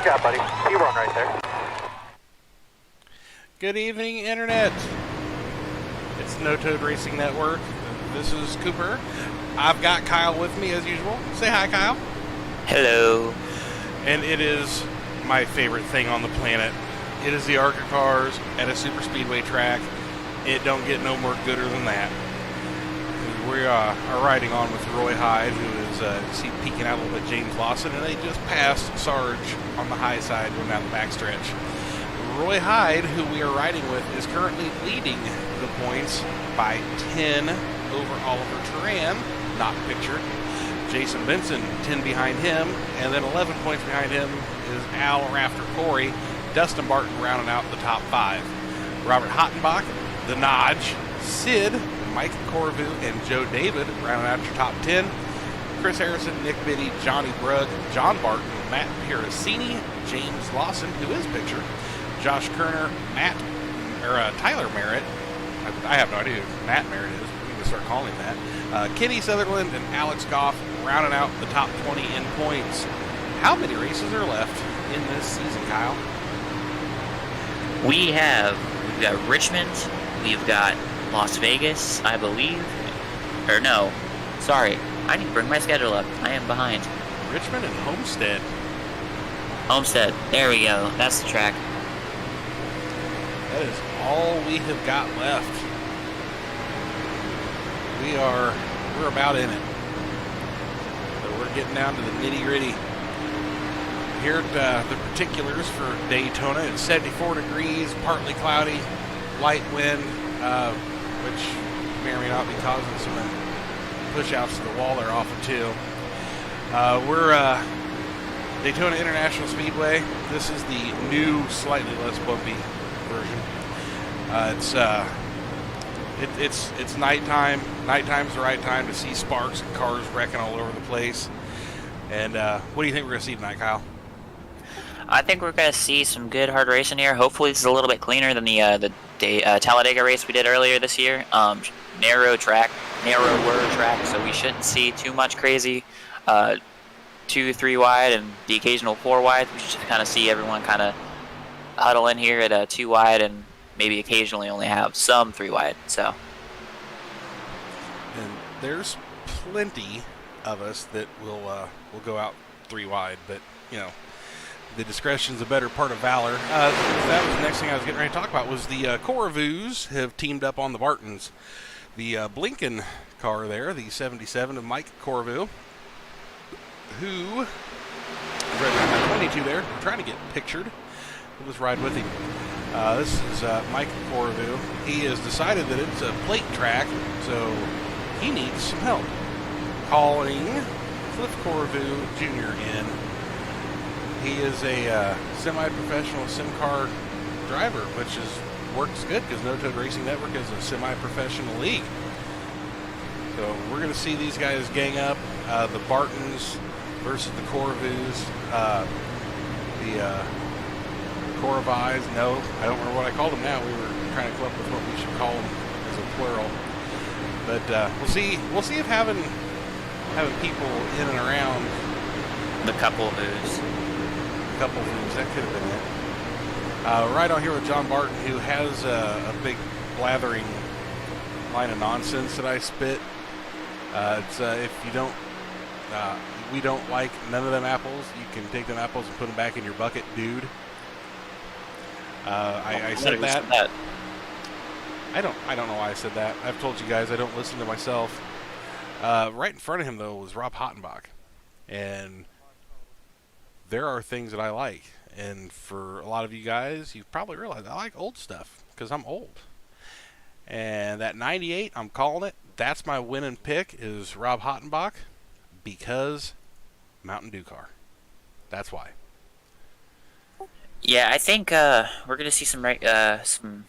job, buddy. P1 right there. Good evening, Internet. It's No Toad Racing Network. This is Cooper. I've got Kyle with me as usual. Say hi, Kyle. Hello. And it is my favorite thing on the planet. It is the ARCA cars at a super speedway track. It don't get no more gooder than that. We are riding on with Roy Hyde, who is peeking out a little bit James Lawson, and they just passed Sarge on the high side going down the backstretch. Roy Hyde, who we are riding with, is currently leading the points by 10 over Oliver Turan, not pictured. Jason Benson, 10 behind him, and then 11 points behind him is Al Rafter Corey. Dustin Barton rounding out the top 5. Robert Hottenbach, the Nodge, Sid, Mike Corvu, and Joe David rounding out your top 10. Chris Harrison, Nick Biddy, Johnny Brugg, John Barton, Matt Piracini, James Lawson, who is pictured, Josh Kerner, Tyler Merritt. I have no idea who Matt Merritt is. We need to start calling him that. Kenny Sutherland and Alex Goff rounding out the top 20 in points. How many races are left in this season, Kyle? We've got Richmond, we've got Las Vegas, I believe. Or no, sorry, I need to bring my schedule up. I am behind. Richmond and Homestead. Homestead, there we go. That's the track. That is all we have got left. We're about in it. So we're getting down to the nitty-gritty. Here at the particulars for Daytona, it's 74 degrees, partly cloudy, light wind, which may or may not be causing some push-outs to the wall there off of 2. We're Daytona International Speedway. This is the new, slightly less bumpy version. It's nighttime. Nighttime's the right time to see sparks and cars wrecking all over the place. And what do you think we're going to see tonight, Kyle? I think we're going to see some good hard racing here. Hopefully this is a little bit cleaner than the Talladega race we did earlier this year. Narrower track, so we shouldn't see too much crazy 2-3 wide and the occasional 4 wide. We should kind of see everyone kind of huddle in here at 2 wide and maybe occasionally only have some 3 wide. So, and there's plenty of us that will go out 3 wide, but you know, the discretion's a better part of valor. That was the next thing I was getting ready to talk about. Was the Corvus have teamed up on the Bartons. The Blinken car there, the 77 of Mike Corvu, who is right behind 22 there, trying to get pictured. We'll just ride with him. This is Mike Corvu. He has decided that it's a plate track, so he needs some help. Calling Cliff Corvu Jr. in. He is a semi-professional sim car driver, which works good because No Toad Racing Network is a semi-professional league. So we're going to see these guys gang up. The Bartons versus the Corvus. The Corvais. No, I don't remember what I called them now. We were trying to come up with what we should call them as a plural. But we'll see if having people in and around the couple moves. That could have been it. Right on here with John Barton, who has a big blathering line of nonsense that I spit. It's if you don't, we don't like none of them apples. You can take them apples and put them back in your bucket, dude. I said that. I don't know why I said that. I've told you guys I don't listen to myself. Right in front of him though was Rob Hottenbach, and there are things that I like, and for a lot of you guys, you've probably realized I like old stuff because I'm old. And that 98, I'm calling it. That's my winning pick is Rob Hottenbach because Mountain Dew car. That's why. Yeah, I think we're going to see some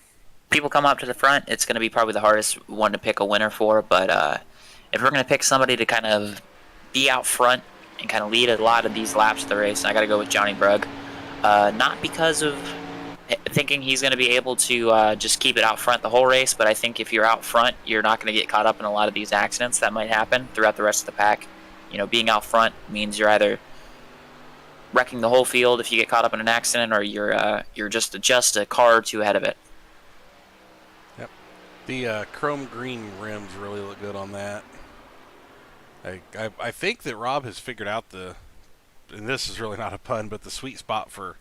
people come up to the front. It's going to be probably the hardest one to pick a winner for, but if we're going to pick somebody to kind of be out front and kind of lead a lot of these laps of the race, I got to go with Johnny Brugg. Not because of thinking he's going to be able to just keep it out front the whole race, but I think if you're out front, you're not going to get caught up in a lot of these accidents that might happen throughout the rest of the pack. You know, being out front means you're either wrecking the whole field if you get caught up in an accident, or you're just a car or two ahead of it. Yep. The chrome green rims really look good on that. I think that Rob has figured out and this is really not a pun, but the sweet spot for,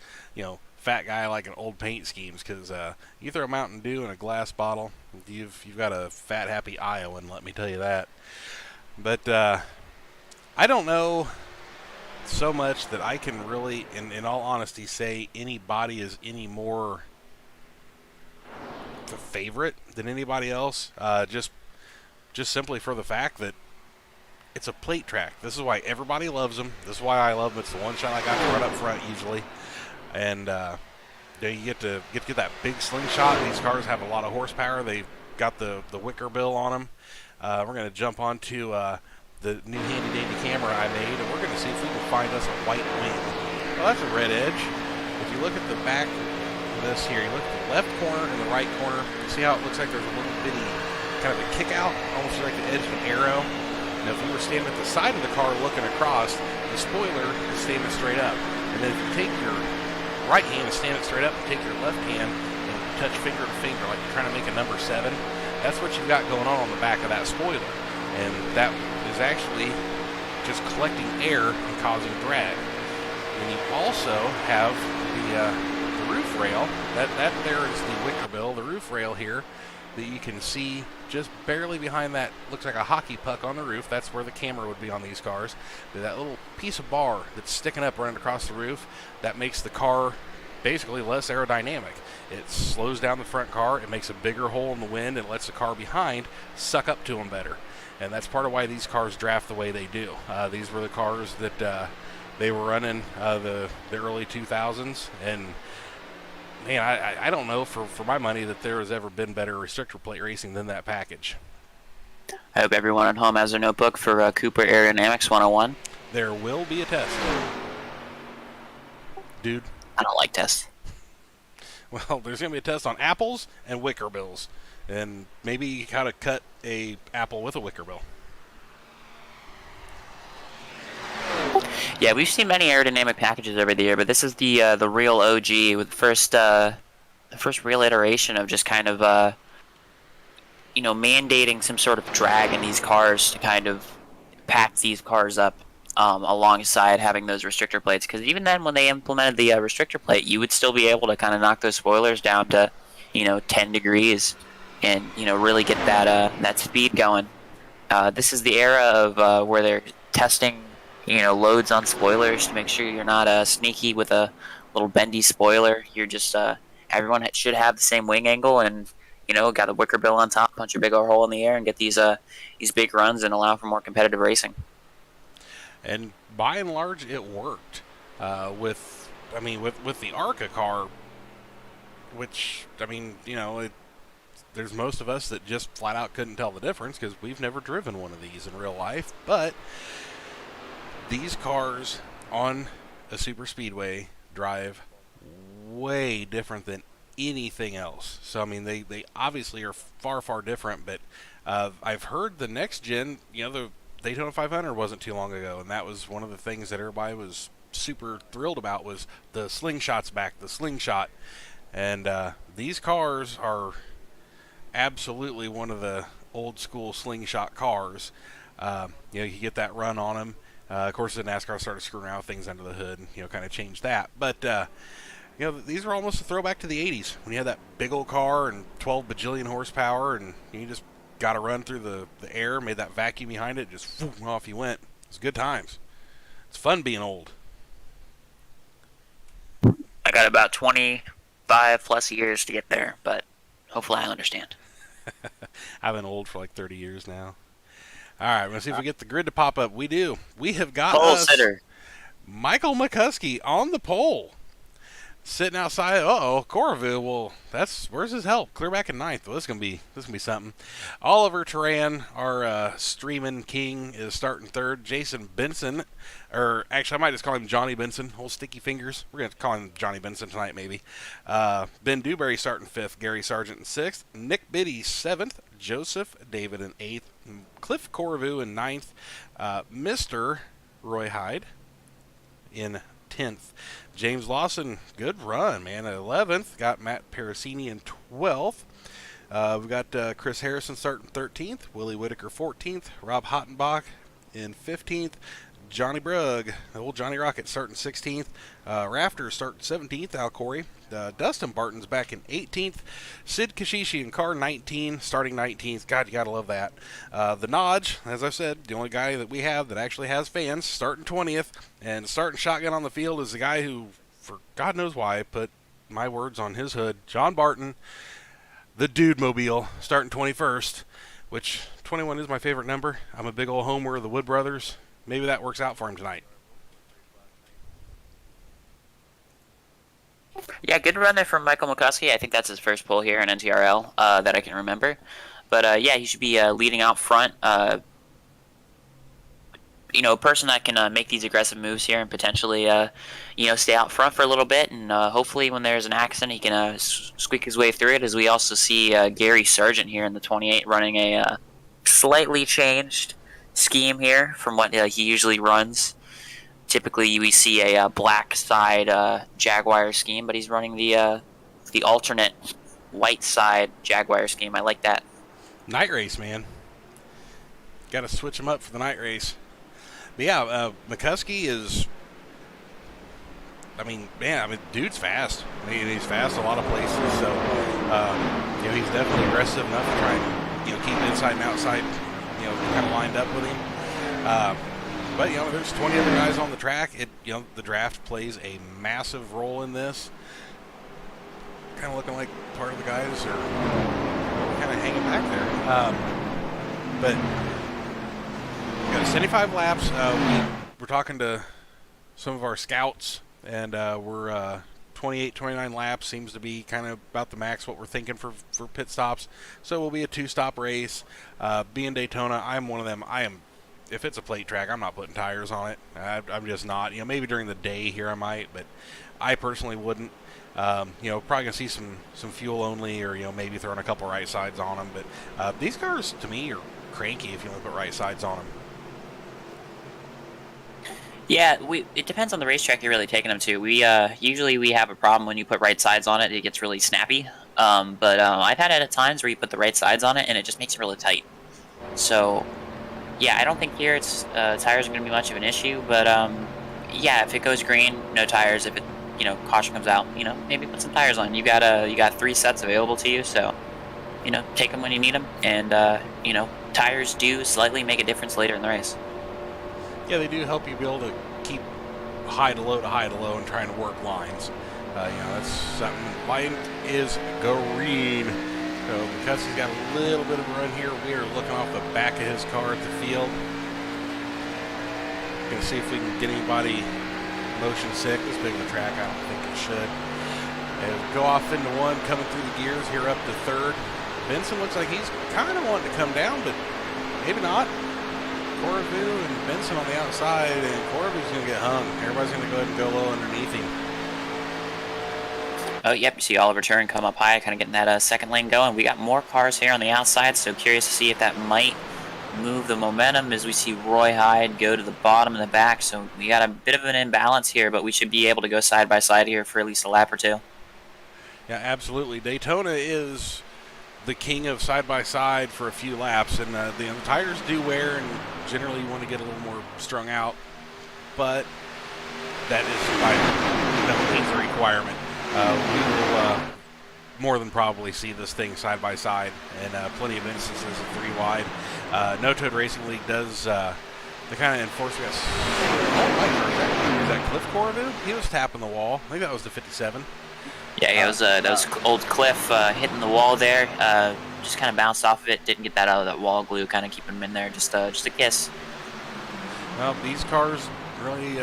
fat guy like an old paint schemes, because you throw a Mountain Dew in a glass bottle, you've got a fat happy Iowan, let me tell you that. But I don't know so much that I can really, in all honesty, say any body is any more the favorite than anybody else. Just simply for the fact that it's a plate track. This is why everybody loves them. This is why I love them. It's the one shot I got to run up front usually, and you get to that big slingshot. These cars have a lot of horsepower. They've got the wicker bill on them. We're going to jump onto the new handy dandy camera I made, and we're going to see if we can find us a white wing. Well, that's a red edge. If you look at the back of this here, you look at the left corner and the right corner, you see how it looks like there's a little bitty kind of a kick out, almost like the edge of an arrow. Now, if you were standing at the side of the car looking across, the spoiler is standing straight up. And then if you take your right hand and stand it straight up and take your left hand and touch finger to finger like you're trying to make a number 7, that's what you've got going on the back of that spoiler. And that is actually just collecting air and causing drag. And you also have the roof rail. That there is the wicker bill, the roof rail here, that you can see just barely behind that, looks like a hockey puck on the roof. That's where the camera would be on these cars. That little piece of bar that's sticking up running across the roof, that makes the car basically less aerodynamic. It slows down the front car, it makes a bigger hole in the wind, and lets the car behind suck up to them better. And that's part of why these cars draft the way they do. These were the cars that they were running the early 2000s, and man, I don't know for my money that there has ever been better restrictor plate racing than that package. I hope everyone at home has their notebook for Cooper Aerodynamics 101. There will be a test. Dude. I don't like tests. Well, there's going to be a test on apples and wicker bills. And maybe how to cut a apple with a wicker bill. Yeah, we've seen many aerodynamic packages over the year, but this is the real OG with the first real iteration of just kind of mandating some sort of drag in these cars to kind of pack these cars up alongside having those restrictor plates. Because even then, when they implemented the restrictor plate, you would still be able to kind of knock those spoilers down to 10 degrees and really get that speed going. This is the era of where they're testing loads on spoilers to make sure you're not sneaky with a little bendy spoiler. You're just everyone should have the same wing angle, and got a wicker bill on top, punch a big old hole in the air, and get these big runs and allow for more competitive racing. And by and large, it worked with the ARCA car, which there's most of us that just flat out couldn't tell the difference because we've never driven one of these in real life, but these cars on a super speedway drive way different than anything else. So, they obviously are far, far different, but I've heard the next gen, the Daytona 500 wasn't too long ago, and that was one of the things that everybody was super thrilled about was the slingshot's back, the slingshot. And these cars are absolutely one of the old school slingshot cars. You get that run on them. Of course, the NASCAR started screwing around with things under the hood and, kind of changed that. But, these are almost a throwback to the 80s when you had that big old car and 12 bajillion horsepower and you just got to run through the air, made that vacuum behind it, just off you went. It's good times. It's fun being old. I got about 25 plus years to get there, but hopefully I understand. I've been old for like 30 years now. All right, let's see if we get the grid to pop up. We do. We have got pole sitter Michael McCuskey on the pole. Sitting outside. Corvu. Well, where's his help? Clear back in ninth. Well, this is gonna be something. Oliver Turan, our streaming king, is starting third. Jason Benson, or actually, I might just call him Johnny Benson. Old sticky fingers. We're gonna call him Johnny Benson tonight, maybe. Ben Dewberry starting fifth. Gary Sargent in sixth. Nick Biddy seventh. Joseph David in eighth. Cliff Corvu in ninth. Mr. Roy Hyde in 10th. James Lawson, good run, man, at 11th. Got Matt Parasini in 12th. We've got Chris Harrison starting 13th. Willie Whitaker 14th. Rob Hottenbach in 15th. Johnny Brugg, old Johnny Rocket, starting 16th. Rafter starting 17th. Al Corey. Dustin Barton's back in 18th. Sid Kashishi in car 19, starting 19th. God, you gotta love that. The Nodge, as I said, the only guy that we have that actually has fans, starting 20th. And starting shotgun on the field is the guy who, for God knows why, put my words on his hood, John Barton, the Dude Mobile, starting 21st, which 21 is my favorite number. I'm a big old homer of the Wood Brothers. Maybe that works out for him tonight. Yeah, good run there from Michael McCuskey. I think that's his first pull here in NTRL that I can remember. But yeah, he should be leading out front. A person that can make these aggressive moves here and potentially, stay out front for a little bit. And hopefully when there's an accident, he can squeak his way through it. As we also see Gary Sargent here in the 28 running a slightly changed scheme here from what he usually runs. Typically, we see a black side Jaguar scheme, but he's running the alternate white side Jaguar scheme. I like that. Night race, man. Got to switch him up for the night race. But yeah, McCuskey is. Dude's fast. He's fast a lot of places. So, he's definitely aggressive enough to try and keep inside and outside, kind of lined up with him. But there's 20 other guys on the track. The draft plays a massive role in this. Kind of looking like part of the guys are kind of hanging back there. But we got 75 laps. We're talking to some of our scouts, and we're 28, 29 laps seems to be kind of about the max what we're thinking for pit stops. So it will be a 2-stop race. Being Daytona, I'm one of them. If it's a plate track, I'm not putting tires on it. I'm just not. Maybe during the day here I might, but I personally wouldn't. Probably gonna see some fuel only, or maybe throwing a couple right sides on them. But these cars, to me, are cranky if you only put right sides on them. Yeah, it depends on the racetrack you're really taking them to. We usually we have a problem when you put right sides on it; it gets really snappy. But I've had it at times where you put the right sides on it and it just makes it really tight. So. Yeah, I don't think here tires are going to be much of an issue, but yeah, if it goes green, no tires. If it caution comes out, maybe put some tires on. You got 3 sets available to you, so take them when you need them, and tires do slightly make a difference later in the race. Yeah, they do help you be able to keep high to low and trying to work lines. That's something. Line is green. So because he's got a little bit of a run here, we are looking off the back of his car at the field. Going to see if we can get anybody motion sick. This big of a track, I don't think it should. And go off into one, coming through the gears here up to third. Benson looks like he's kind of wanting to come down, but maybe not. Corvu and Benson on the outside, and Corvu's going to get hung. Everybody's going to go ahead and go low underneath him. Oh, yep, you see Oliver Turn come up high, kind of getting that second lane going. We got more cars here on the outside, so curious to see if that might move the momentum as we see Roy Hyde go to the bottom and the back. So we got a bit of an imbalance here, but we should be able to go side by side here for at least a lap or two. Yeah, absolutely. Daytona is the king of side by side for a few laps, and the tires do wear, and generally you want to get a little more strung out, but that is by no means a requirement. We will more than probably see this thing side by side, and plenty of instances of 3 wide. No Toad Racing League does the kind of enforce. Is that Cliff Corvu? He was tapping the wall. I think that was the 57. Yeah, that was old Cliff hitting the wall there. Just kind of bounced off of it. Didn't get that out of that wall glue. Kind of keeping him in there. Just a kiss. Well, these cars really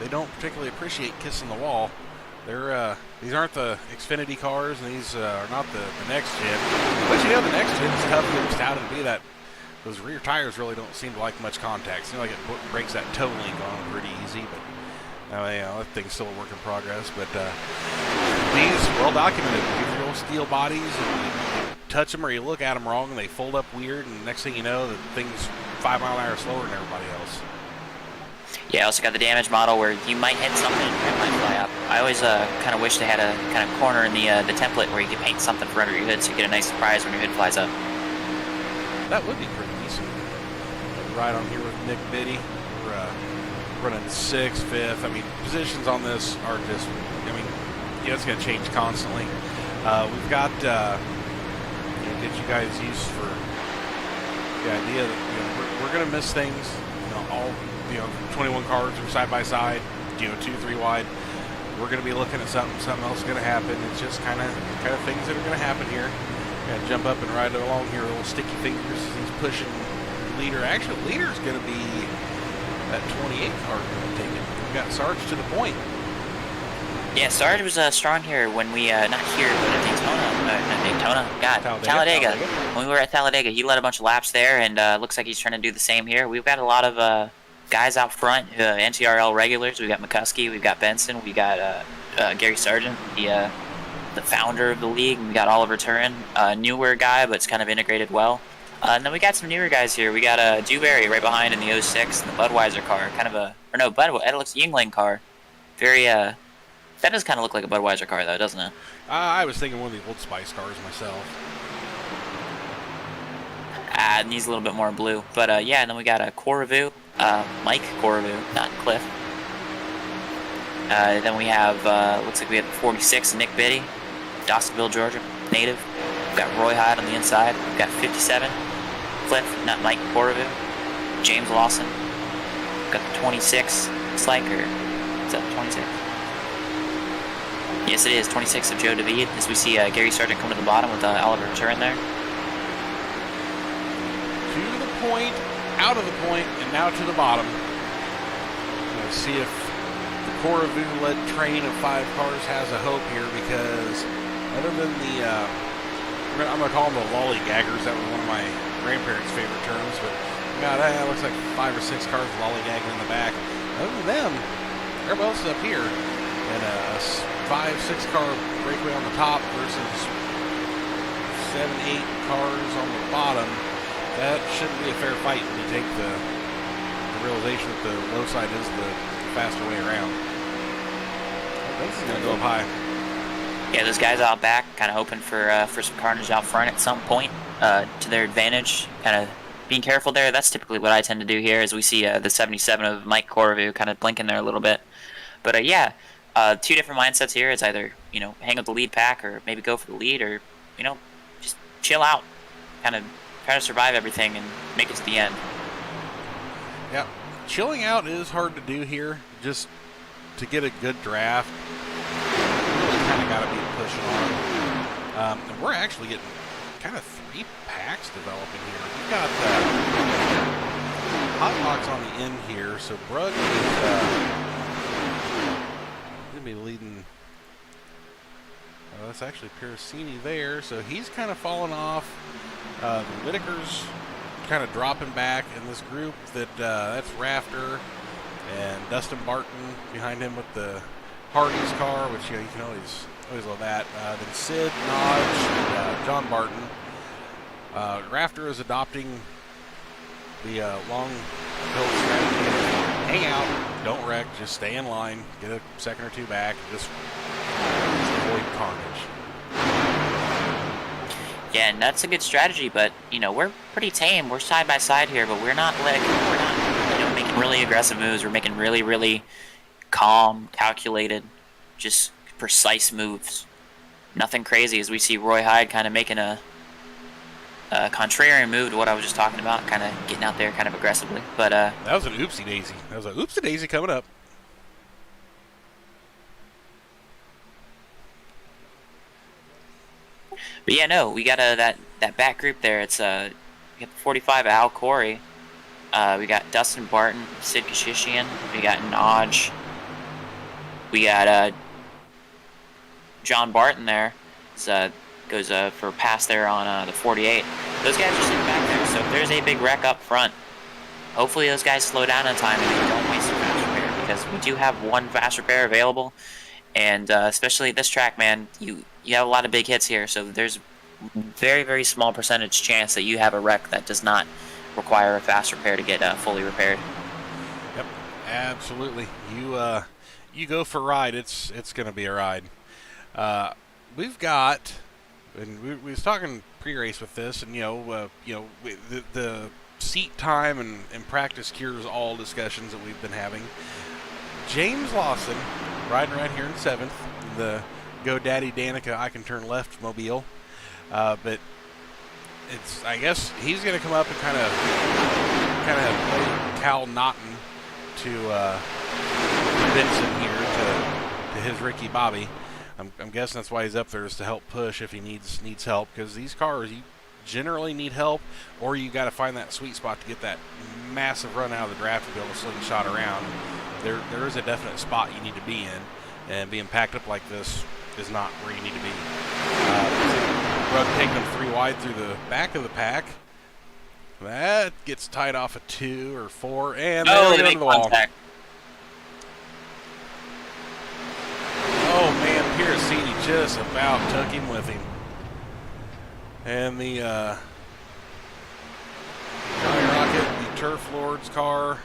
they don't particularly appreciate kissing the wall. These aren't the Xfinity cars, and these are not the next gen. But the next gen is tough. It was touted to be that those rear tires really don't seem to like much contact. Seems like it breaks that toe link on them pretty easy, but that thing's still a work in progress. But these well documented. These are old steel bodies, and you touch them or you look at them wrong, and they fold up weird, and next thing you know, the thing's 5 mile an hour slower than everybody else. Yeah, I also got the damage model where you might hit something and it might fly up. I always kind of wish they had a kind of corner in the template where you could paint something for under your hood so you get a nice surprise when your hood flies up. That would be pretty decent. Right on here with Nick Biddy. We're running 6th, 5th. I mean, positions on this are just, I mean, yeah, it's going to change constantly. We've got, get you guys used for the idea that, we're going to miss things, all, 21 cars are side by side, 2, 3 wide. We're going to be looking at something else is going to happen. It's just kind of things that are going to happen here. Got to jump up and ride along here, little sticky fingers. He's pushing the leader. Actually, the leader's going to be that 28 car going to take it. We got Sarge to the point. Yeah, Sarge was strong here when we, not here, but at Talladega. When we were at Talladega, he led a bunch of laps there, and looks like he's trying to do the same here. We've got a lot of guys out front, NTRL regulars. We've got McCuskey, we've got Benson, we got Gary Sargent, the founder of the league. We got Oliver Turin, a newer guy, but it's kind of integrated well. And then we got some newer guys here. We got Dewberry right behind in the 06, and the Budweiser car, it looks Yingling car. Very, that does kind of look like a Budweiser car, though, doesn't it? I was thinking one of the Old Spice cars myself. It needs a little bit more blue. But, yeah, and then we got a Corvu, Mike Corvu, not Cliff. Then we have, looks like we have 46, Nick Biddy, Dawsonville, Georgia, native. We've got Roy Hyde on the inside. We've got 57, Cliff, not Mike Corvu, James Lawson. We've got the 26, looks like, or is that 26? Yes, it is. 26 of Joe David, as we see Gary Sargent come to the bottom with Oliver Turin there. To the point, out of the point, and now to the bottom. We'll see if the Corvu-led train of 5 cars has a hope here, because other than the, I'm going to call them the lollygaggers. That was one of my grandparents' favorite terms, but God, that looks like 5 or 6 cars lollygagging in the back. Other than them, everybody else is up here. And a 5-6 car breakaway on the top versus 7-8 cars on the bottom. That shouldn't be a fair fight when you take the realization that the low side is the faster way around. This is going to go up high. Yeah, those guys out back kind of hoping for some carnage out front at some point to their advantage. Kind of being careful there. That's typically what I tend to do here, as we see the 77 of Mike Corvu kind of blinking there a little bit. But yeah. 2 different mindsets here. It's either, hang up the lead pack or maybe go for the lead, or, just chill out. Kind of try to survive everything and make it to the end. Yeah. Chilling out is hard to do here. Just to get a good draft, you really kind of got to be pushing on. And we're actually getting kind of 3 packs developing here. We've got Hot Box on the end here, so Brugg is... be leading. That's actually Piracini there, so he's kind of fallen off. The Whitaker's kind of dropping back in this group. That's Rafter and Dustin Barton behind him with the Hardy's car, which you can always love that. Then Sid, Nodge, and John Barton. Rafter is adopting the long hill strategy. Hang out, don't wreck, just stay in line, get a second or 2 back, just avoid carnage. Yeah, and that's a good strategy, but we're pretty tame. We're side by side here, but we're not making really aggressive moves. We're making really, really calm, calculated, just precise moves. Nothing crazy, as we see Roy Hyde kind of making a contrarian move to what I was just talking about, kind of getting out there kind of aggressively. But that was an oopsie daisy. That was an oopsie daisy coming up. But yeah, no, we got that back group there. It's we got the 45 Al Corey. We got Dustin Barton, Sid Kashishian. We got Nodge. We got John Barton there. Goes for a pass there on the 48. Those guys are sitting back there, so if there's a big wreck up front, hopefully those guys slow down in time and they don't waste a fast repair, because we do have 1 fast repair available, and especially at this track, man, you have a lot of big hits here, so there's very, very small percentage chance that you have a wreck that does not require a fast repair to get fully repaired. Yep, Absolutely. You go for a ride. It's going to be a ride. We've got, and we was talking pre-race with this, and the seat time and practice cures all discussions that we've been having. James Lawson riding right here in 7th, the Go Daddy Danica I Can Turn Left mobile, but I guess he's going to come up and kind of play Cal Naughton to Benson here to his Ricky Bobby. I'm guessing that's why he's up there, is to help push if he needs help, because these cars, you generally need help, or you got to find that sweet spot to get that massive run out of the draft to be able to slingshot around. There is a definite spot you need to be in, and being packed up like this is not where you need to be. Rug taking them 3 wide through the back of the pack. That gets tied off at 2 or 4, and they into make the wall. contact. Oh man, Piracini just about took him with him. And the Johnny Rocket, the Turf Lord's car,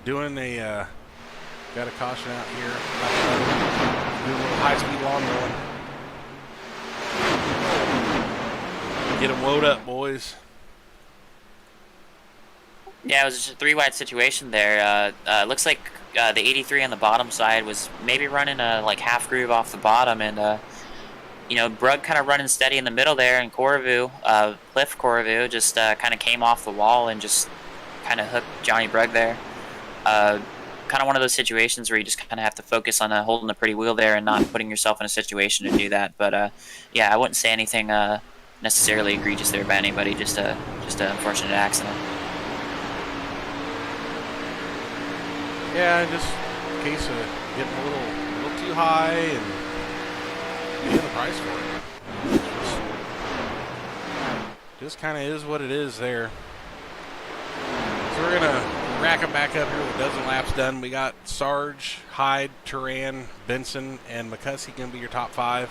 doing got a caution out here. Doing a little high-speed lawn mowing. Get them loaded up, boys. Yeah, it was just a 3-wide situation there. Looks like the 83 on the bottom side was maybe running a half groove off the bottom, and Brugg kind of running steady in the middle there, and Cliff Corvu just kind of came off the wall and just kind of hooked Johnny Brugg there. Kind of one of those situations where you just kind of have to focus on holding the pretty wheel there and not putting yourself in a situation to do that. But yeah, I wouldn't say anything necessarily egregious there by anybody. Just an unfortunate accident. Yeah, just in case of getting a little too high and paying the price for it. Just kind of is what it is there. So we're gonna rack them back up here with a dozen laps done. We got Sarge, Hyde, Turan, Benson, and McCuskey gonna be your top 5.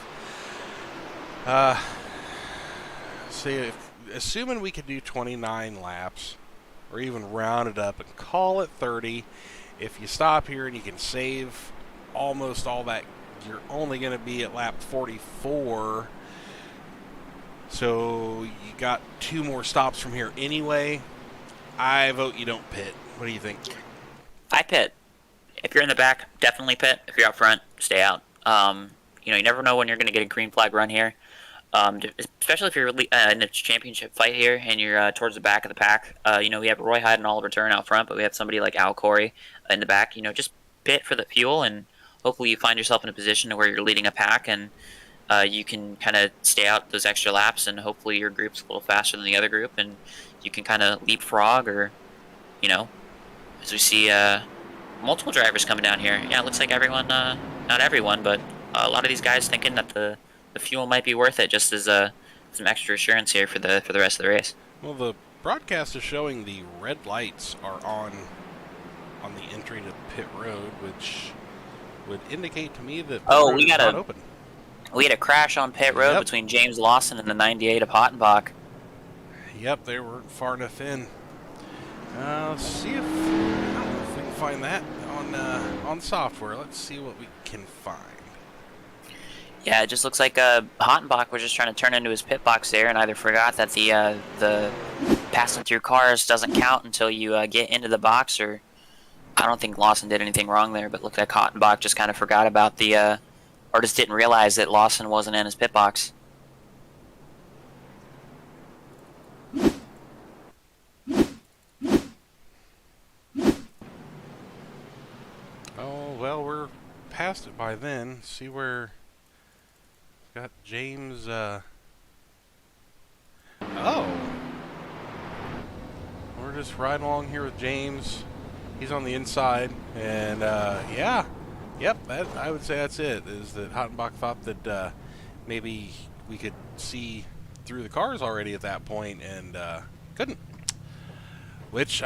Assuming we could do 29 laps, or even round it up and call it 30. If you stop here and you can save almost all that, you're only going to be at lap 44. So you got 2 more stops from here anyway. I vote you don't pit. What do you think? I pit. If you're in the back, definitely pit. If you're out front, stay out. You never know when you're going to get a green flag run here. Especially if you're in a championship fight here and you're towards the back of the pack. We have Roy Hyde and Oliver Turn out front, but we have somebody like Al Corey in the back. Just pit for the fuel, and hopefully you find yourself in a position where you're leading a pack, and you can kind of stay out those extra laps, and hopefully your group's a little faster than the other group, and you can kind of leapfrog, or, as we see multiple drivers coming down here. Yeah, it looks like everyone, not everyone, but a lot of these guys thinking that the fuel might be worth it, just as some extra assurance here for the rest of the race. Well, the broadcast is showing the red lights are on the entry to pit road, which would indicate to me that we got open. We had a crash on pit road between James Lawson and the 98 of Hottenbach. Yep, they weren't far enough in. Let's see if we can find that on software. Let's see what we can find. Yeah, it just looks like Hottenbach was just trying to turn into his pit box there, and either forgot that the passing through cars doesn't count until you get into the box, or I don't think Lawson did anything wrong there, but looked like Hottenbach just kind of forgot about or just didn't realize that Lawson wasn't in his pit box. Oh, well, we're past it by then. See where... Got James, Oh. We're just riding along here with James. He's on the inside. And, yeah. Yep, I would say that's it. Is that Hottenbach thought that maybe we could see through the cars already at that point, and couldn't. Which,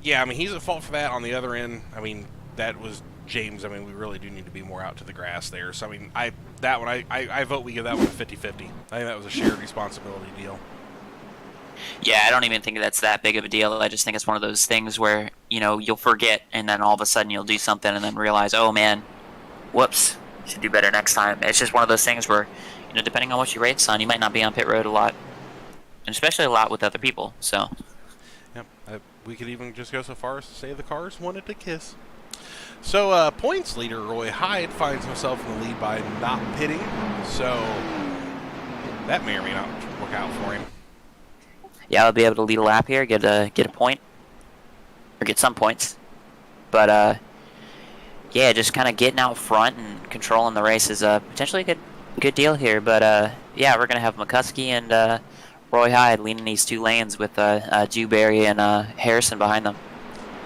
he's at fault for that. On the other end, that was James. We really do need to be more out to the grass there. So, I vote we give that one a 50-50. I think that was a shared responsibility deal. Yeah, I don't even think that's that big of a deal. I just think it's one of those things where, you'll forget and then all of a sudden you'll do something and then realize, oh man, whoops, should do better next time. It's just one of those things where, depending on what you race on, you might not be on pit road a lot, and especially a lot with other people. So, Yep. We could even just go so far as to say the cars wanted to kiss. So, points leader Roy Hyde finds himself in the lead by not pitting. So, that may or may not work out for him. yeah, I'll be able to lead a lap here, get a point, or get some points. But yeah, just kind of getting out front and controlling the race is potentially a good deal here. But yeah, we're gonna have McCuskey and Roy Hyde leading these two lanes with Dewberry and Harrison behind them.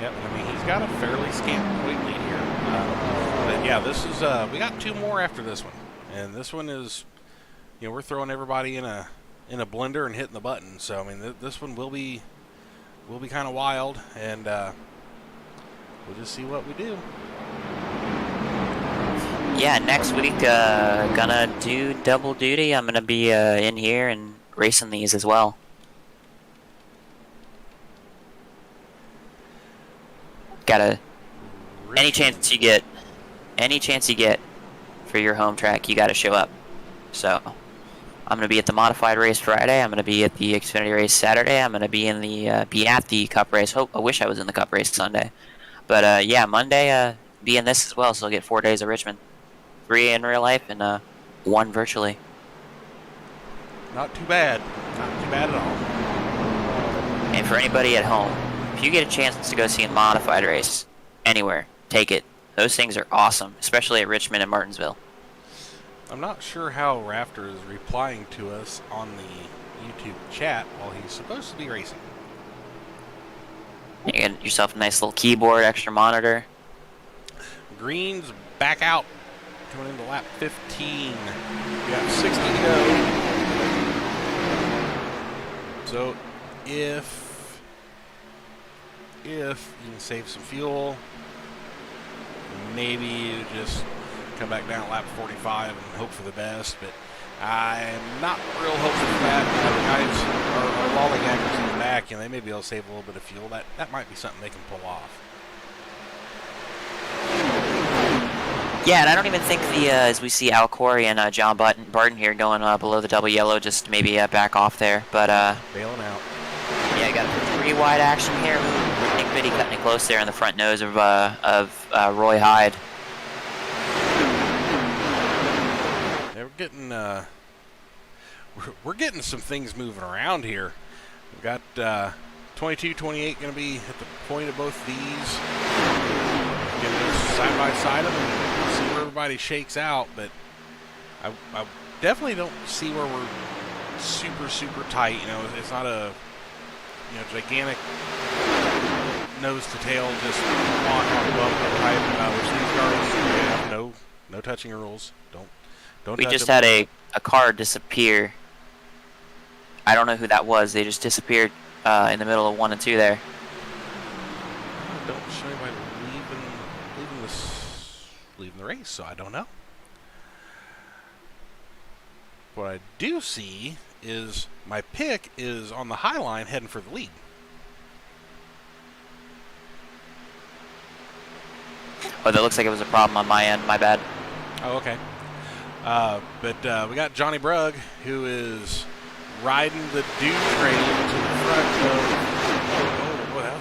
Yep, I mean he's got a fairly scant point lead here. But yeah, this is we got two more after this one, and this one is, we're throwing everybody in a blender and hitting the button. So I mean this one will be kind of wild, and we'll just see what we do. Yeah, next week gonna do double duty. I'm gonna be in here and racing these as well. Any chance you get for your home track, you gotta show up. So I'm gonna be at the modified race Friday. I'm gonna be at the Xfinity race Saturday. I'm gonna be in the be at the Cup race. I wish I was in the Cup race Sunday, but yeah, Monday be in this as well. So I'll get 4 days of Richmond, 3 in real life and 1 virtually. Not too bad. Not too bad at all. And for anybody at home, if you get a chance to go see a modified race anywhere, take it. Those things are awesome, especially at Richmond and Martinsville. I'm not sure how Rafter is replying to us on the YouTube chat while he's supposed to be racing. You get yourself a nice little keyboard, extra monitor. Green's back out, coming into lap 15. We got 60 to go. So if you can save some fuel, maybe you just come back down at lap 45 and hope for the best, but I'm not real hopeful for that. The guys are lollygaggers in the back, they may be able to save a little bit of fuel. That might be something they can pull off. Yeah, and I don't even think as we see Al Corey and John Barton here going below the double yellow, just maybe back off there. But bailing out. Yeah, you got a pretty wide action here. Nick Biddy cutting it close there in the front nose of Roy Hyde. Yeah, we're getting some things moving around here. We've got 22, 28 going to be at the point of both these. Get those side by side of them. See where everybody shakes out, but I definitely don't see where we're super tight. It's not a gigantic nose to tail just on bump type. Which these cars have no touching rules. Don't. We touch just them. had a car disappear. I don't know who that was. They just disappeared in the middle of 1 and 2 there. Don't show anybody leaving the race, so I don't know. What I do see is my pick is on the high line heading for the lead. Oh, that looks like it was a problem on my end. My bad. Oh, okay. But we got Johnny Brugg, who is riding the dew train to the front of... Oh, boy, that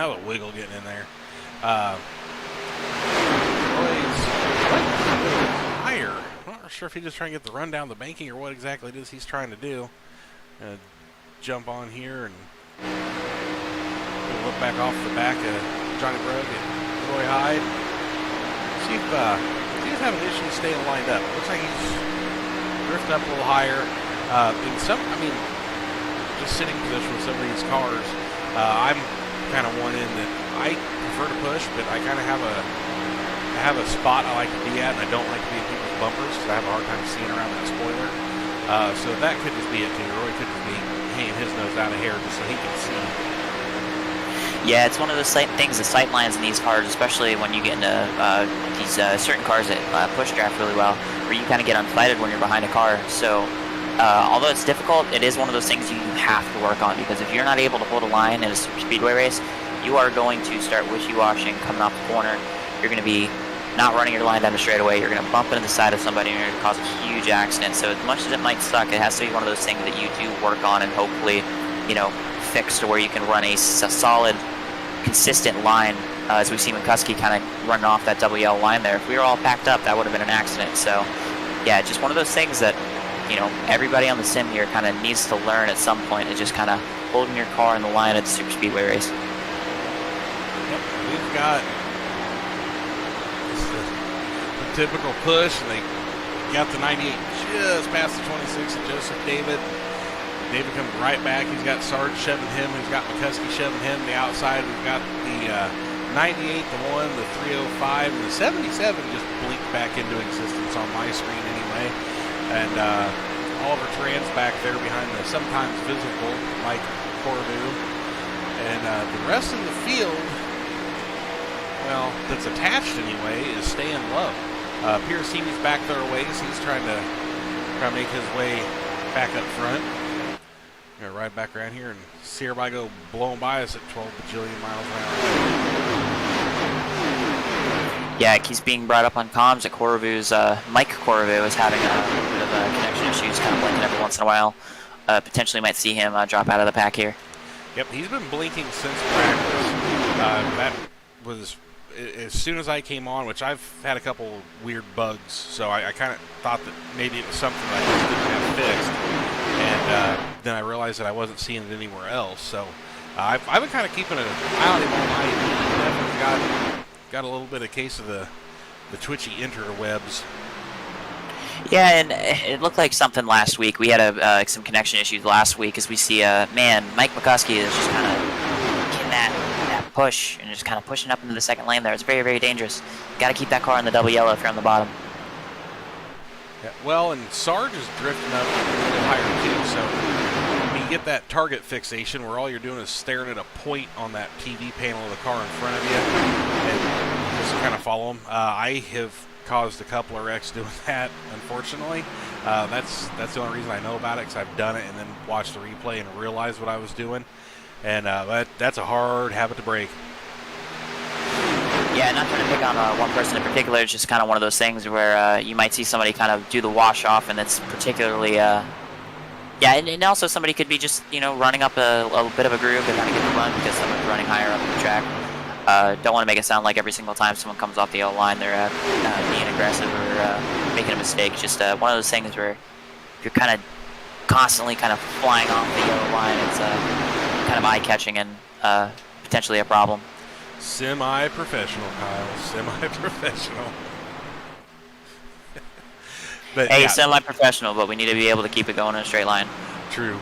was a wiggle getting in there. Higher. I'm not sure if he's just trying to get the run down the banking or what exactly it is he's trying to do. Jump on here and look back off the back of Johnny Brugg and Roy Hyde. See if he's having issues staying lined up. Looks like he's drifting up a little higher. Just sitting position with some of these cars, I'm kind of one in that I prefer to push, but I kind of have a spot I like to be at, and I don't like to be in people's bumpers because I have a hard time seeing around that spoiler. So that could just be it too. Roy could just be hanging his nose out of hair just so he can see. Yeah, it's one of those things, the sight lines in these cars, especially when you get into these certain cars that push draft really well, where you kind of get unsighted when you're behind a car. So Although it's difficult, it is one of those things you have to work on, because if you're not able to hold a line in a super speedway race, you are going to start wishy-washing coming off the corner. You're going to be not running your line down the straightaway. You're going to bump into the side of somebody, and you're going to cause a huge accident. So as much as it might suck, it has to be one of those things that you do work on and hopefully, fix to where you can run a solid, consistent line. As we've seen McCuskey kind of running off that double yellow line there. If we were all packed up, that would have been an accident. So, yeah, just one of those things that, everybody on the sim here kind of needs to learn at some point, is just kind of holding your car in the line at the super speedway race. Yep, we've got the typical push, and they got the 98 just past the 26 of Joseph David. David comes right back. He's got Sarge shoving him. He's got McCuskey shoving him. The outside, we've got the 98, the 1, the 305, and the 77 just blinked back into existence on my screen anyway. And Oliver Turan's back there behind the sometimes visible Mike Corbu. And the rest of the field, well, that's attached anyway, is staying low. Pierce Heaney's back there a ways. He's trying to make his way back up front. Gonna ride back around here and see everybody go blowing by us at 12 bajillion miles an hour. Yeah, he's being brought up on comms that Corvu's, Mike Corvu is having a little bit of connection issues, kind of blinking every once in a while. Potentially might see him drop out of the pack here. Yep, he's been blinking since practice. That was as soon as I came on, which I've had a couple weird bugs, so I kind of thought that maybe it was something that I just didn't have fixed. And then I realized that I wasn't seeing it anywhere else. So I've been kind of keeping an eye on him all night. Definitely got a little bit of case of the twitchy interwebs. Yeah, and it looked like something last week. We had some connection issues last week, as we see, Mike McCuskey is just kind of getting that push and just kind of pushing up into the second lane there. It's very, very dangerous. Got to keep that car in the double yellow if you're on the bottom. Yeah, well, and Sarge is drifting up a little higher too, so when you get that target fixation where all you're doing is staring at a point on that TV panel of the car in front of you and just kind of follow them. I have caused a couple of wrecks doing that, unfortunately. That's the only reason I know about it, because I've done it and then watched the replay and realized what I was doing. And that's a hard habit to break. Yeah, not trying to pick on one person in particular. It's just kind of one of those things where you might see somebody kind of do the wash off, and it's particularly, and also somebody could be just, running up a bit of a groove and kind of get the run because someone's running higher up the track. Don't want to make it sound like every single time someone comes off the yellow line they're being aggressive or making a mistake. Just one of those things where if you're kind of constantly kind of flying off the yellow line, it's kind of eye-catching and potentially a problem. Semi-professional, Kyle. Semi-professional. But hey, yeah. Semi-professional, but we need to be able to keep it going in a straight line. True.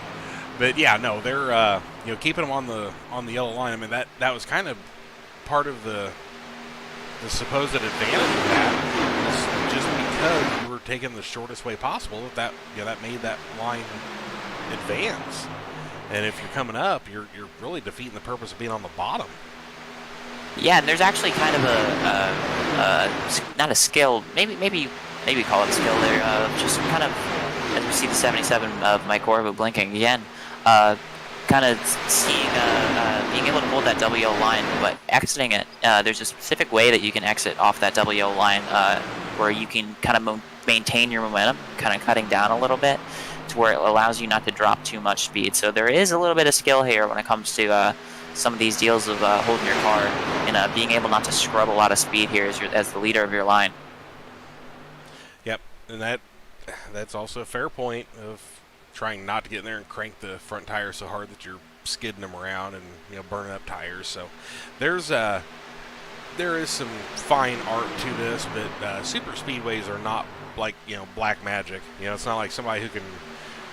But yeah, no, they're keeping them on the yellow line. I mean, that was kind of part of the supposed advantage of that, just because you were taking the shortest way possible. That made that line advance. And if you're coming up, you're really defeating the purpose of being on the bottom. Yeah, and there's actually kind of not a skill, maybe call it a skill there, just kind of, as we see the 77 of Mike Corvo blinking again, kind of seeing, being able to hold that double yellow line, but exiting it, there's a specific way that you can exit off that double yellow line, where you can kind of maintain your momentum, kind of cutting down a little bit, to where it allows you not to drop too much speed. So there is a little bit of skill here when it comes to some of these deals of holding your car and being able not to scrub a lot of speed here as the leader of your line. Yep, and that's also a fair point of trying not to get in there and crank the front tires so hard that you're skidding them around and burning up tires. So there is some fine art to this, but super speedways are not like black magic. It's not like somebody who can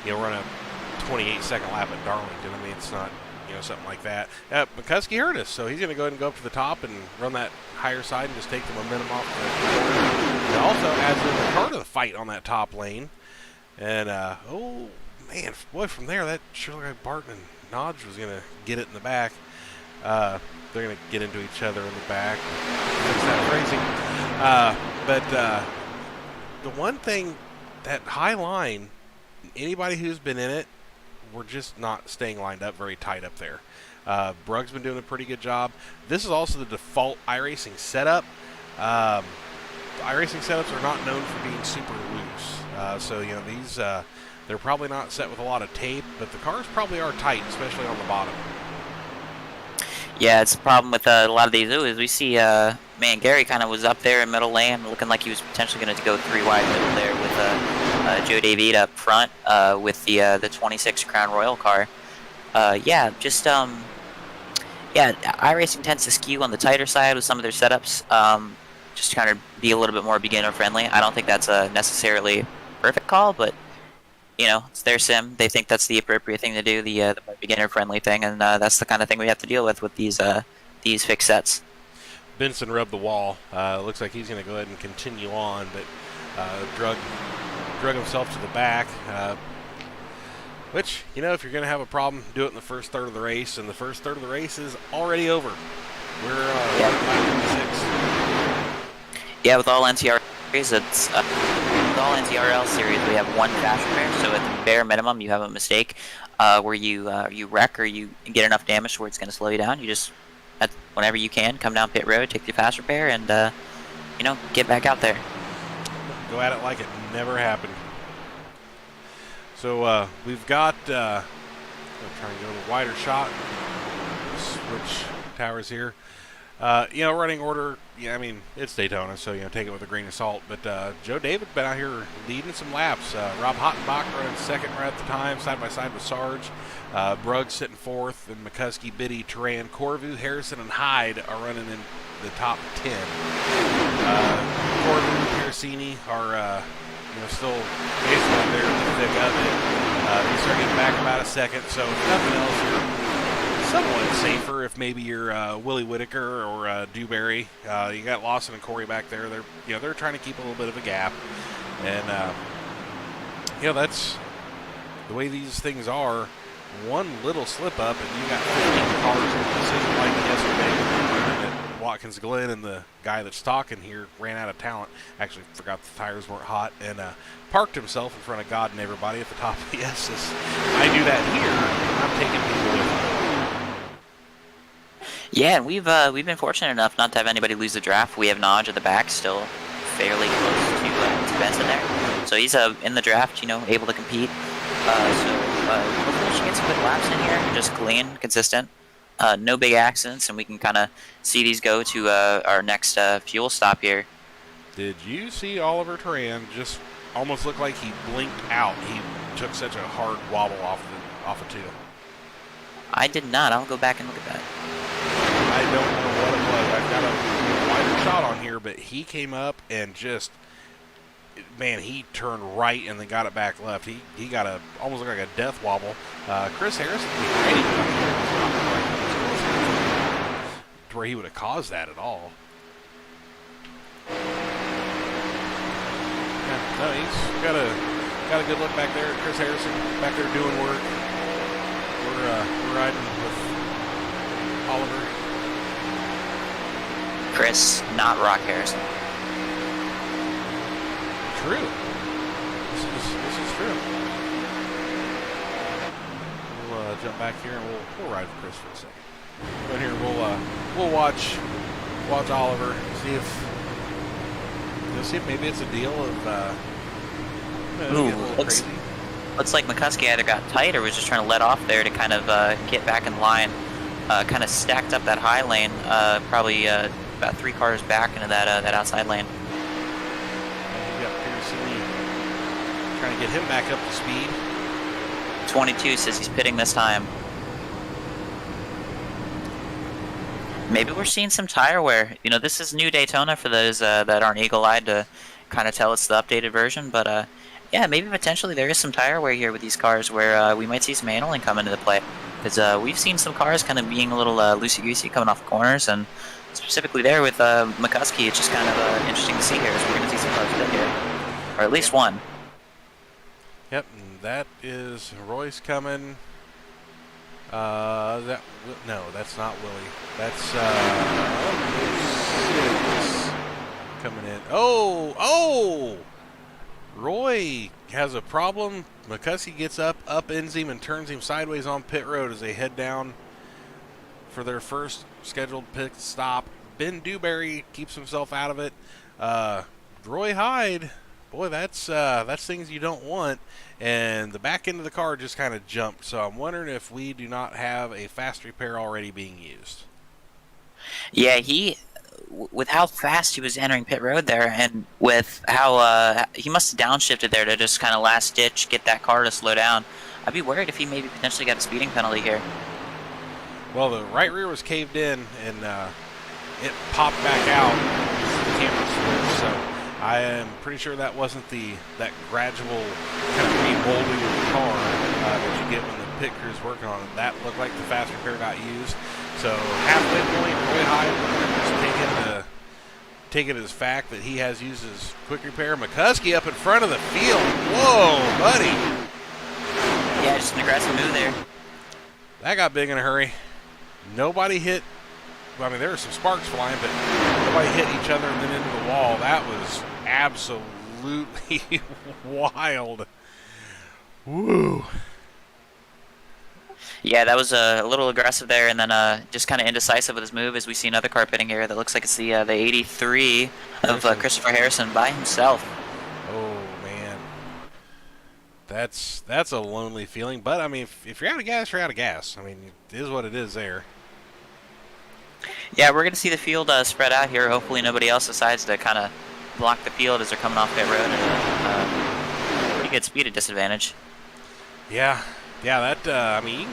run a 28-second lap at Darlington. I mean, it's not something like that. McCuskey heard us, so he's going to go ahead and go up to the top and run that higher side and just take the momentum off the corner. It also adds in the part of the fight on that top lane. And, oh, man, boy, from there, that sure looked like Barton and Nodge was going to get it in the back. They're going to get into each other in the back. It's that crazy. But the one thing, that high line anybody who's been in it, we're just not staying lined up very tight up there. Brug's been doing a pretty good job. This is also the default iRacing setup. iRacing setups are not known for being super loose. So, you know, these, they're probably not set with a lot of tape, but the cars probably are tight, especially on the bottom. Yeah, it's a problem with a lot of these. Is we see, man, Gary kind of was up there in middle lane, looking like he was potentially going to go 3 wide middle there with Joe David up front with the 26 Crown Royal car. Yeah, just yeah, iRacing tends to skew on the tighter side with some of their setups, just to kind of be a little bit more beginner friendly. I don't think that's a necessarily perfect call, but you know, it's their sim. They think that's the appropriate thing to do, the more beginner friendly thing, and that's the kind of thing we have to deal with these fixed sets. Benson rubbed the wall. Looks like he's going to go ahead and continue on, but drug himself to the back. Which, you know, if you're going to have a problem, do it in the first third of the race, and the first third of the race is already over. We're lap 56. Yeah, with all NTR series, it's with all NTRL series, we have 1 fast repair. So at the bare minimum, you have a mistake where you wreck or you get enough damage where it's going to slow you down. You just, whenever you can, come down pit road, take your fast repair, and you know, get back out there. Go at it like it never happened. So we've got, I'm trying to go to a wider shot, switch towers here. You know, running order, yeah, I mean, it's Daytona, so, you know, take it with a grain of salt. But Joe David been out here leading some laps. Rob Hottenbach running second right at the time, side by side with Sarge. Brugg sitting fourth, and McCuskey, Biddy, Turan, Corvu, Harrison, and Hyde are running in the top 10. Corvu, Piercini are, you know, still basically up there in the thick of it. They start getting back about a second, so if nothing else, you're somewhat safer if maybe you're Willie Whitaker or Dewberry. You got Lawson and Corey back there. They're trying to keep a little bit of a gap, and you know, that's the way these things are. One little slip up, and you got 15 cars in the decision like yesterday. Watkins Glen and the guy that's talking here ran out of talent. Actually forgot the tires weren't hot and parked himself in front of God and everybody at the top of the S's. I do that here. I'm taking people with me. Yeah, and we've been fortunate enough not to have anybody lose the draft. We have Naj at the back, still fairly close to Benson there. So he's in the draft, you know, able to compete. Hopefully she gets some good laps in here, just clean, consistent. No big accidents, and we can kind of see these go to our next fuel stop here. Did you see Oliver Turan just almost look like he blinked out? He took such a hard wobble off of 2. I did not. I'll go back and look at that. I don't know what it was. I've got a wider shot on here, but he came up and just, man, he turned right and then got it back left. He got almost looked like a death wobble. Chris Harrison behind him to where he would have caused that at all. Yeah, no, he's got a good look back there. Chris Harrison back there doing work. We're riding with Oliver. Chris, not Rock Harrison. True. This is true. We'll jump back here and we'll ride with Chris for a second. Right here, we'll watch Oliver, see if maybe it's a deal of looks like McCuskey either got tight or was just trying to let off there to kind of get back in line. Kind of stacked up that high lane, probably about 3 cars back into that outside lane. You got Piercini trying to get him back up to speed. 22 says he's pitting this time. Maybe we're seeing some tire wear. You know, this is new Daytona for those that aren't eagle-eyed to kind of tell it's the updated version. But, yeah, maybe potentially there is some tire wear here with these cars where we might see some handling come into the play. Because we've seen some cars kind of being a little loosey-goosey coming off the corners. And specifically there with McCuskey, it's just kind of interesting to see here. So we're going to see some cars fit here. Or at least one. Yep, and that is Royce coming. No, that's not Willie. That's Six coming in. Oh! Roy has a problem. McCuskey gets upends him, and turns him sideways on pit road as they head down for their first scheduled pit stop. Ben Dewberry keeps himself out of it. Roy Hyde, boy, that's things you don't want. And the back end of the car just kind of jumped. So I'm wondering if we do not have a fast repair already being used. Yeah, with how fast he was entering pit road there, and with how he must have downshifted there to just kind of last ditch get that car to slow down. I'd be worried if he maybe potentially got a speeding penalty here. Well, the right rear was caved in, and it popped back out with the camera switch. So I am pretty sure that wasn't that gradual kind of remolding of the car that you get when the pit crew's working on it. That looked like the fast repair got used. So halfway point, Roy Hyde just take it as fact that he has used his quick repair. McCuskey up in front of the field. Whoa, buddy. Yeah, just an aggressive move there. That got big in a hurry. Nobody hit. Well, I mean, there were some sparks flying, but nobody hit each other and then into the wall. That was absolutely wild. Woo. Yeah, that was a little aggressive there, and then just kind of indecisive with his move as we see another car pitting here. That looks like it's the 83 of Christopher Harrison by himself. Oh, man. That's a lonely feeling. But, I mean, if you're out of gas, you're out of gas. I mean, it is what it is there. Yeah, we're going to see the field spread out here. Hopefully nobody else decides to kind of block the field as they're coming off pit road at a pretty good speed disadvantage. Yeah, that, I mean, you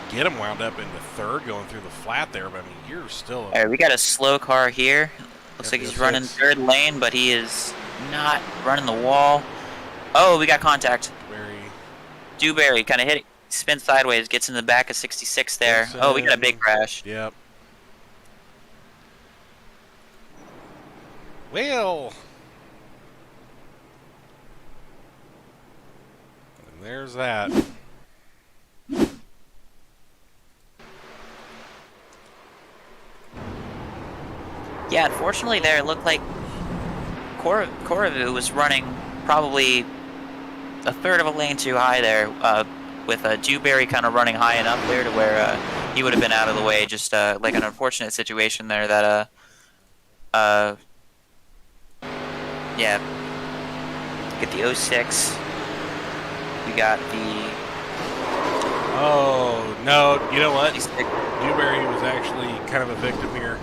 can get him wound up into third going through the flat there, but, I mean, you're still... All right, we got a slow car here. Looks like he's running third lane, but he is not running the wall. Oh, we got contact. Dewberry kind of spins sideways, gets in the back of 66 there. Oh, we got a big crash. Yep. Well, and there's that. Yeah, unfortunately there it looked like Koravu was running probably a third of a lane too high there, with Dewberry kind of running high enough there to where he would have been out of the way. Just like an unfortunate situation there that yeah. Get the 06. We got the... Oh, no. You know what? Dewberry was actually kind of a victim here.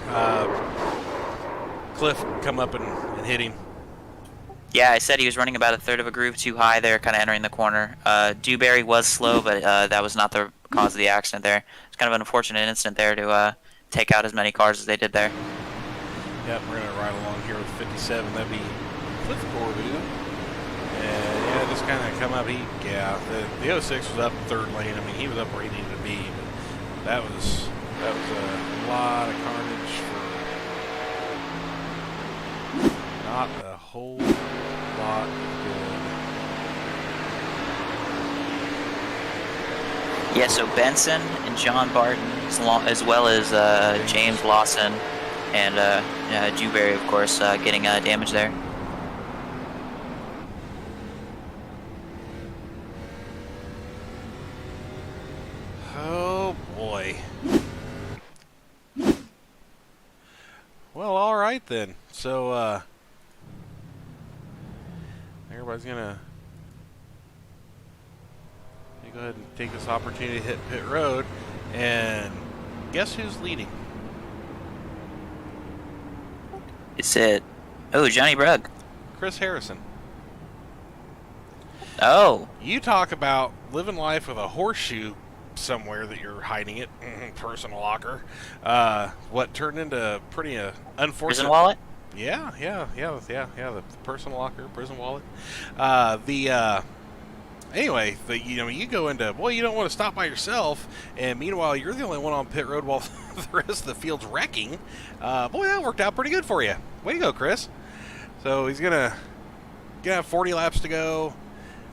Cliff come up and hit him. Yeah, I said he was running about a third of a groove too high there, kind of entering the corner. Dewberry was slow, but that was not the cause of the accident there. It's kind of an unfortunate incident there to take out as many cars as they did there. Yep, we're going to ride along here with 57. That'd be Cliff Corvu. And yeah, just kind of come up. The 06 was up third lane. I mean, he was up where he needed to be. But that was a lot of carnage for not a whole lot of good. Yeah, so Benson and John Barton, as well as James Lawson and Dewberry, of course, getting damage there. Oh, boy. Well, all right then. So, everybody's going to go ahead and take this opportunity to hit pit road. And guess who's leading? Is it... Oh, Johnny Brugg. Chris Harrison. Oh. You talk about living life with a horseshoe somewhere that you're hiding it. Personal locker. What turned into pretty unfortunate... Prison wallet? Yeah, the personal locker, prison wallet. Anyway, you go into, boy, you don't want to stop by yourself, and meanwhile, you're the only one on pit road while the rest of the field's wrecking. Boy, that worked out pretty good for you. Way to go, Chris. So he's gonna have 40 laps to go.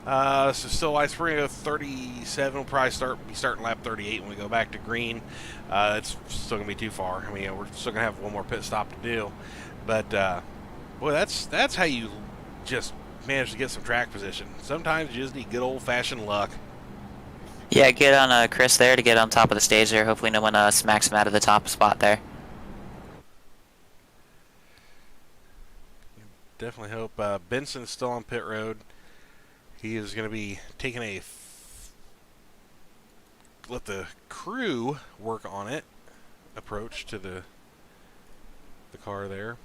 So still lights. We're gonna go 37. We'll probably be starting lap 38 when we go back to green. It's still gonna be too far. I mean, we're still gonna have one more pit stop to do. But boy, that's how you just managed to get some track position. Sometimes you just need good old-fashioned luck. Yeah, get on Chris there to get on top of the stage there. Hopefully no one smacks him out of the top spot there. Definitely hope. Benson's still on pit road. He is going to be taking let the crew work on it approach to the car there.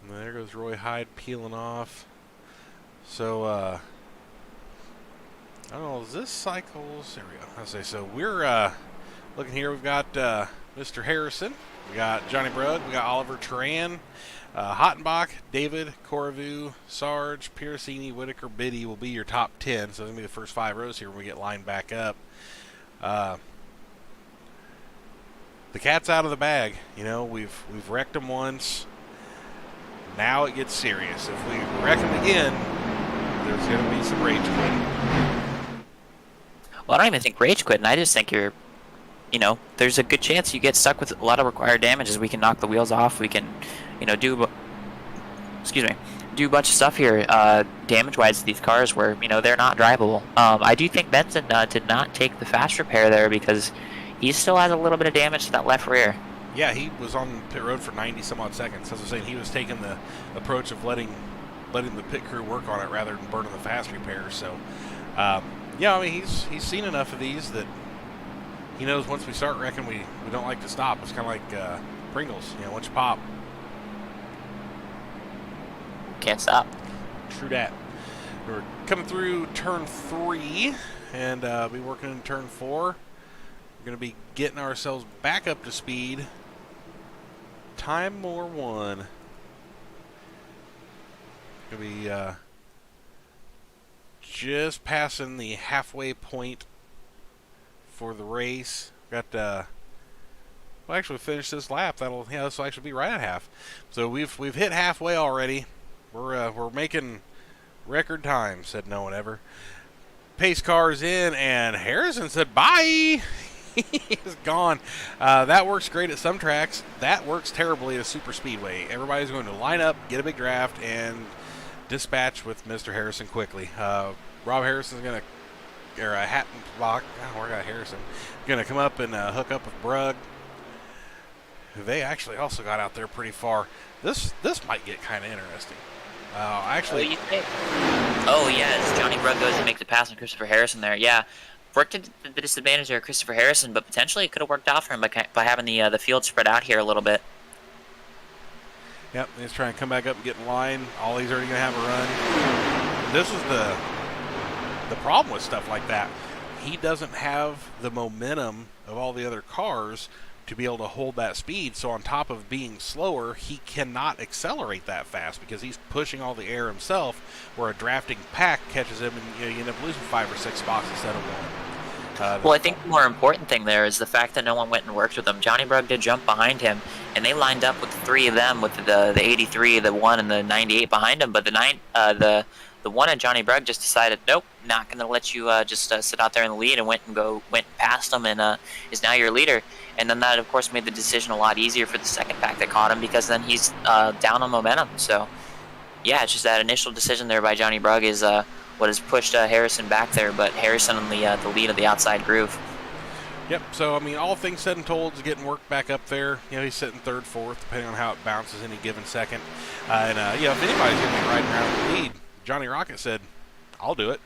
And there goes Roy Hyde peeling off. So, I don't know, is this cycles? There we go. I say, so we're looking here. We've got Mr. Harrison. We got Johnny Brugg. We got Oliver Turan. Hottenbach, David, Corvu, Sarge, Piercini, Whitaker, Biddy will be your top 10. So, it's going to be the first 5 rows here when we get lined back up. The cat's out of the bag. You know, we've wrecked them once. Now it gets serious. If we wreck them again, there's going to be some rage quitting. Well, I don't even think rage quitting. I just think you're, you know, there's a good chance you get stuck with a lot of required damages. We can knock the wheels off. We can, you know, do a bunch of stuff here, damage-wise to these cars where, you know, they're not drivable. I do think Benson did not take the fast repair there because he still has a little bit of damage to that left rear. Yeah, he was on pit road for 90-some-odd seconds. As I was saying, he was taking the approach of letting the pit crew work on it rather than burning the fast repairs. So, yeah, I mean, he's seen enough of these that he knows once we start wrecking, we don't like to stop. It's kind of like Pringles, you know, once you pop. Can't stop. True that. We're coming through turn 3 and be working in turn 4. We're going to be getting ourselves back up to speed. Time more 1. Going to be just passing the halfway point for the race. Got we'll actually finish this lap. This will actually be right at half. So we've hit halfway already. We're making record time. Said no one ever. Pace car's in, and Harrison said bye. He's gone. That works great at some tracks. That works terribly at a super speedway. Everybody's going to line up, get a big draft, and dispatch with Mr. Harrison quickly. Rob Harrison's going to, or Hattenbach, where got Harrison, going to come up and hook up with Brugg. They actually also got out there pretty far. This might get kind of interesting. Actually, What do you think? Oh yeah, as Johnny Brugg goes and makes the pass on Christopher Harrison there. Yeah, worked at the disadvantage there, Christopher Harrison, but potentially it could have worked out for him by having the field spread out here a little bit. Yep, he's trying to come back up and get in line. Ollie's already going to have a run. This is the problem with stuff like that. He doesn't have the momentum of all the other cars to be able to hold that speed. So on top of being slower, he cannot accelerate that fast because he's pushing all the air himself, where a drafting pack catches him and you end up losing 5 or 6 spots instead of 1. Well, I think the more important thing there is the fact that no one went and worked with him. Johnny Brugg did jump behind him, and they lined up with 3 of them, with the 83, the 1, and the 98 behind him. But the 1 and Johnny Brugg just decided, nope, not going to let you just sit out there in the lead, and went past him, and is now your leader. And then that, of course, made the decision a lot easier for the second pack that caught him, because then he's down on momentum. So, yeah, it's just that initial decision there by Johnny Brugg is what has pushed Harrison back there, but Harrison on the lead of the outside groove. Yep, so, I mean, all things said and told, is getting worked back up there. You know, he's sitting 3rd, 4th, depending on how it bounces any given second. And, you know, if anybody's going to be riding around the lead, Johnny Rocket said, I'll do it.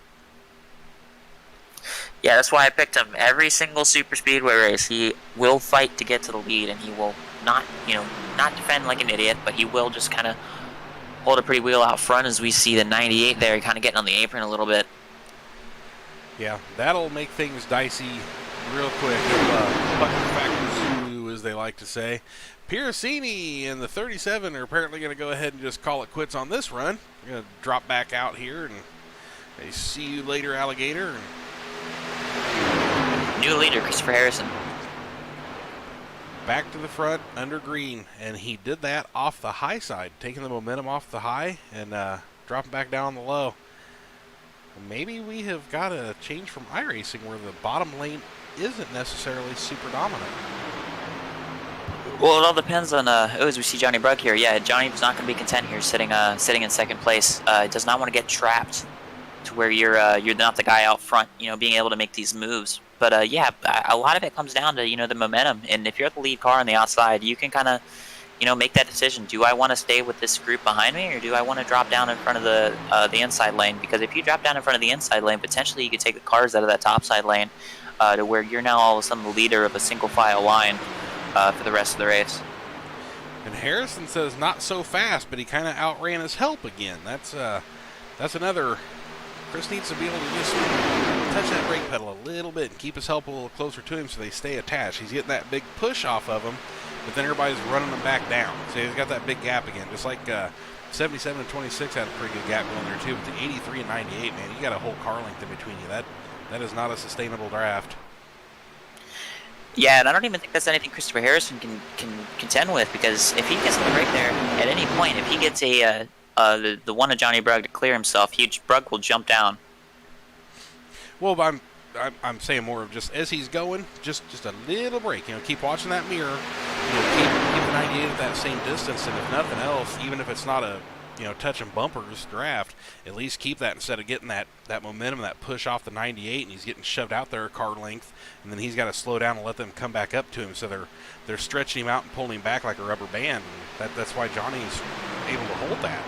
Yeah, that's why I picked him. Every single super speedway race, he will fight to get to the lead, and he will not defend like an idiot, but he will just kind of hold a pretty wheel out front, as we see the 98 there kind of getting on the apron a little bit. Yeah, that'll make things dicey real quick. Factors, as they like to say. Piercini and the 37 are apparently going to go ahead and just call it quits on this run. We're going to drop back out here, and they see you later, alligator. And new leader, Christopher Harrison. Back to the front, under green, and he did that off the high side, taking the momentum off the high and dropping back down on the low. Maybe we have got a change from iRacing where the bottom lane isn't necessarily super dominant. Well, it all depends on as we see Johnny Brugg here. Yeah, Johnny's not going to be content here sitting in second place. Does not want to get trapped to where you're not the guy out front, being able to make these moves. But yeah, a lot of it comes down to the momentum. And if you're the lead car on the outside, you can kind of make that decision. Do I want to stay with this group behind me, or do I want to drop down in front of the inside lane? Because if you drop down in front of the inside lane, potentially you could take the cars out of that topside lane to where you're now all of a sudden the leader of a single file line for the rest of the race. And Harrison says not so fast, but he kind of outran his help again. That's another. Chris needs to be able to just touch that brake pedal a little bit and keep his help a little closer to him so they stay attached. He's getting that big push off of him, but then everybody's running them back down. So he's got that big gap again, just like 77 and 26 had a pretty good gap going there too. But the 83 and 98, man, you got a whole car length in between you. That is not a sustainable draft. Yeah, and I don't even think that's anything Christopher Harrison can contend with, because if he gets on the brake there at any point, if he gets the one of Johnny Brugg to clear himself, Brugg will jump down. Well, I'm saying more of just as he's going, just a little break. Keep watching that mirror. Keep the 98 at that same distance, and if nothing else, even if it's not a touching bumpers draft, at least keep that instead of getting that momentum, that push off the 98, and he's getting shoved out there a car length, and then he's got to slow down and let them come back up to him. So they're stretching him out and pulling him back like a rubber band. And that's why Johnny's able to hold that.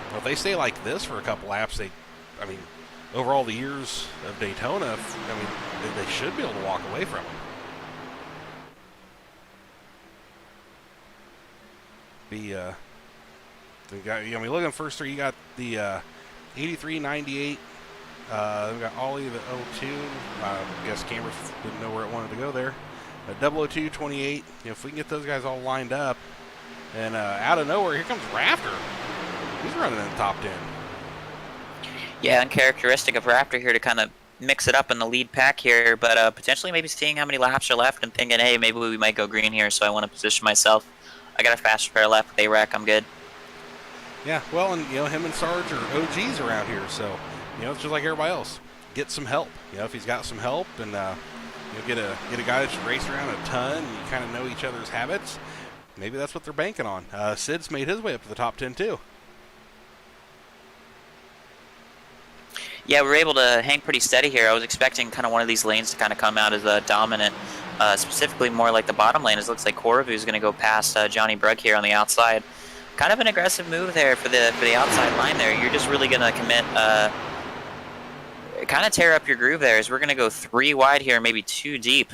Well, if they stay like this for a couple laps, over all the years of Daytona, they should be able to walk away from him. Looking first three, you got the 83, 98. We got Ollie, the 02. I guess cameras didn't know where it wanted to go there. 002, 28. If we can get those guys all lined up, and out of nowhere, here comes Rafter. He's running in the top 10. Yeah, uncharacteristic of Raptor here to kind of mix it up in the lead pack here, but potentially maybe seeing how many laps are left and thinking, hey, maybe we might go green here, so I want to position myself. I got a faster pair left with A-Rack, I'm good. Yeah, well, and him and Sarge are OGs around here, so it's just like everybody else. Get some help. If he's got some help, and get a guy that should race around a ton, and you kind of know each other's habits. Maybe that's what they're banking on. Sid's made his way up to the top 10 too. Yeah, we're able to hang pretty steady here. I was expecting kind of one of these lanes to kind of come out as dominant, specifically more like the bottom lane. It looks like Koravu is going to go past Johnny Brugg here on the outside. Kind of an aggressive move there for the outside line there. You're just really going to commit, kind of tear up your groove there, as we're going to go 3 wide here, maybe 2 deep.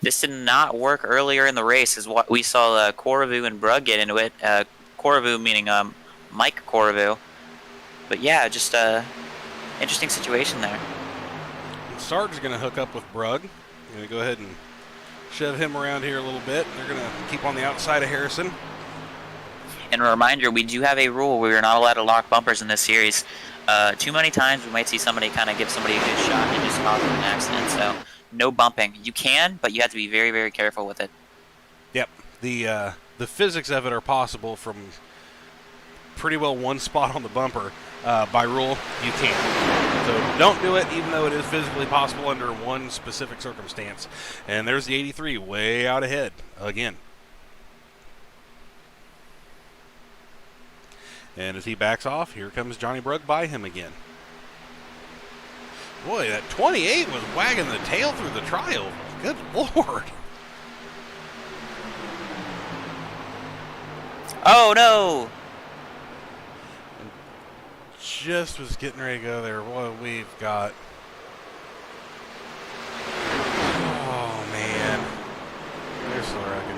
This did not work earlier in the race, is what we saw Koravu and Brugg get into it. Koravu meaning Mike Koravu. But yeah, just interesting situation there. Sarge is going to hook up with Brugg. Going to go ahead and shove him around here a little bit. They're going to keep on the outside of Harrison. And a reminder, we do have a rule where we're not allowed to lock bumpers in this series. Too many times we might see somebody kind of give somebody a good shot and just cause them an accident. So no bumping. You can, but you have to be very, very careful with it. Yep. The physics of it are possible from pretty well one spot on the bumper. By rule, you can't. So don't do it, even though it is physically possible under one specific circumstance. And there's the 83 way out ahead again. And as he backs off, here comes Johnny Brugg by him again. Boy, that 28 was wagging the tail through the trial. Good Lord. Oh, no. Just was getting ready to go there. What we've got. Oh, man. There's the wrecking.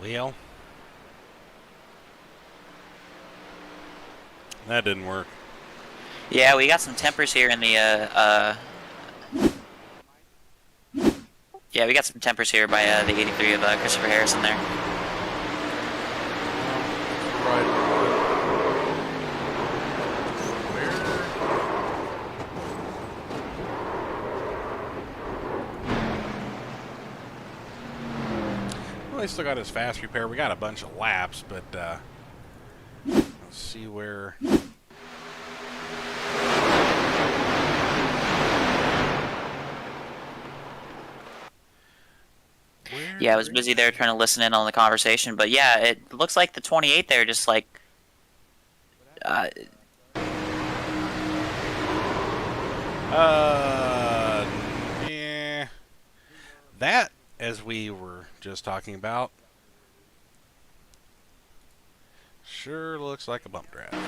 Well, that didn't work. Yeah, we got some tempers here in the yeah, we got some tempers here by the 83 of Christopher Harrison there. Right. Well, he still got his fast repair. We got a bunch of laps, but see where. Yeah, I was busy there trying to listen in on the conversation, but yeah, it looks like the 28 there just like. Uh, Yeah. That, as we were just talking about, sure looks like a bump draft. We're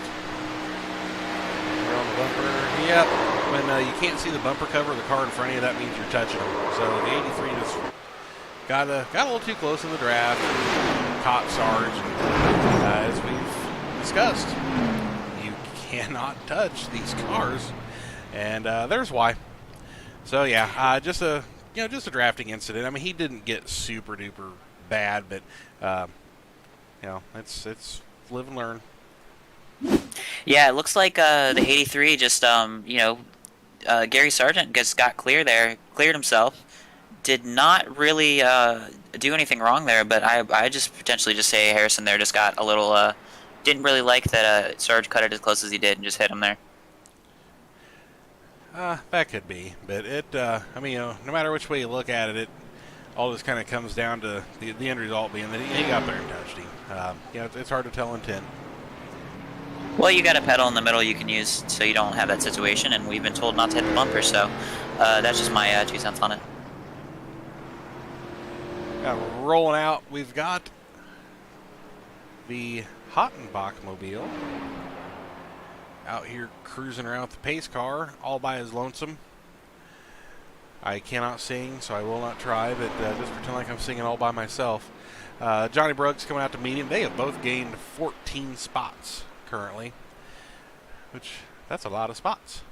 on the bumper. Yep. When you can't see the bumper cover of the car in front of you, that means you're touching them. So the 83 just got a little too close in the draft, caught Sarge, and as we've discussed, you cannot touch these cars, and there's why. So yeah, just a drafting incident. I mean, he didn't get super duper bad, but it's live and learn. yeah, it looks like the 83 just Gary Sargent just got cleared himself. Did not really do anything wrong there, but I just potentially just say Harrison there just got a little didn't really like that Sarge cut it as close as he did and just hit him there. That could be, but I mean, no matter which way you look at it, it all just kind of comes down to the end result being that he got there and touched him. It's hard to tell intent. Well, you got a pedal in the middle you can use so you don't have that situation, and we've been told not to hit the bumper, so that's just my 2 cents on it. Rolling out, we've got the Hottenbach mobile out here cruising around with the pace car all by his lonesome. I cannot sing, so I will not try, but just pretend like I'm singing all by myself. Johnny Bruggs coming out to meet him. They have both gained 14 spots currently, which that's a lot of spots.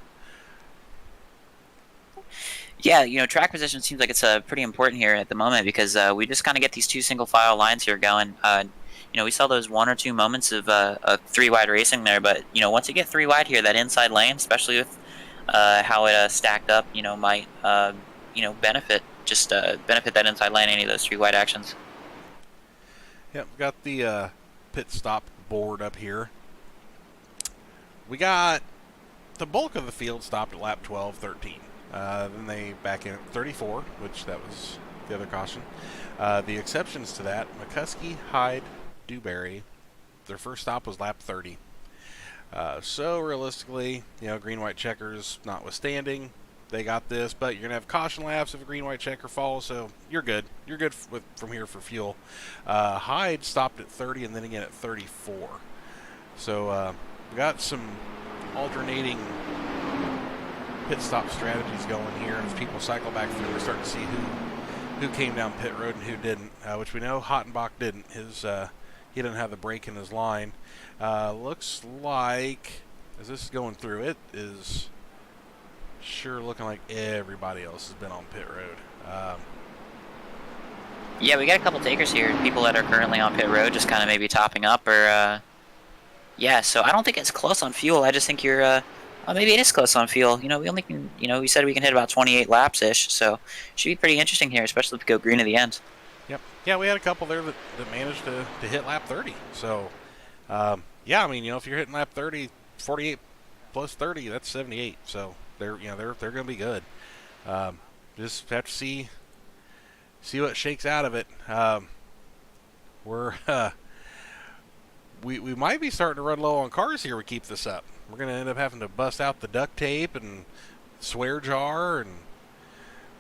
Yeah, track position seems like it's pretty important here at the moment because we just kind of get these 2 single file lines here going. We saw those 1 or 2 moments of 3 wide racing there, but once you get 3 wide here, that inside lane, especially with how it stacked up, might benefit that inside lane, any of those 3 wide actions. Yep, got the pit stop board up here. We got the bulk of the field stopped at lap 12, 13. Then they back in at 34, which that was the other caution. The exceptions to that, McCuskey, Hyde, Dewberry, their first stop was lap 30. So realistically, green-white checkers notwithstanding, they got this, but you're going to have caution laps if a green-white checker falls, so you're good. You're good from here for fuel. Hyde stopped at 30 and then again at 34. So we got some alternating pit stop strategies going here. As people cycle back through, we're starting to see who came down pit road and who didn't, which we know Hottenbach didn't. He didn't have the brake in his line. Looks like, as this is going through, it is sure looking like everybody else has been on pit road. Yeah, we got a couple takers here, people that are currently on pit road, just kind of maybe topping up, or yeah. So I don't think it's close on fuel. I just think you're. Maybe it is close on fuel. We only can, we said we can hit about 28 laps ish, so should be pretty interesting here, especially if we go green at the end. Yep. Yeah, we had a couple there that managed to hit lap 30. So, yeah, I mean, if you're hitting lap 30, 48 plus 30, that's 78. So they're going to be good. Just have to see what shakes out of it. We might be starting to run low on cars here. We keep this up. We're going to end up having to bust out the duct tape and swear jar, and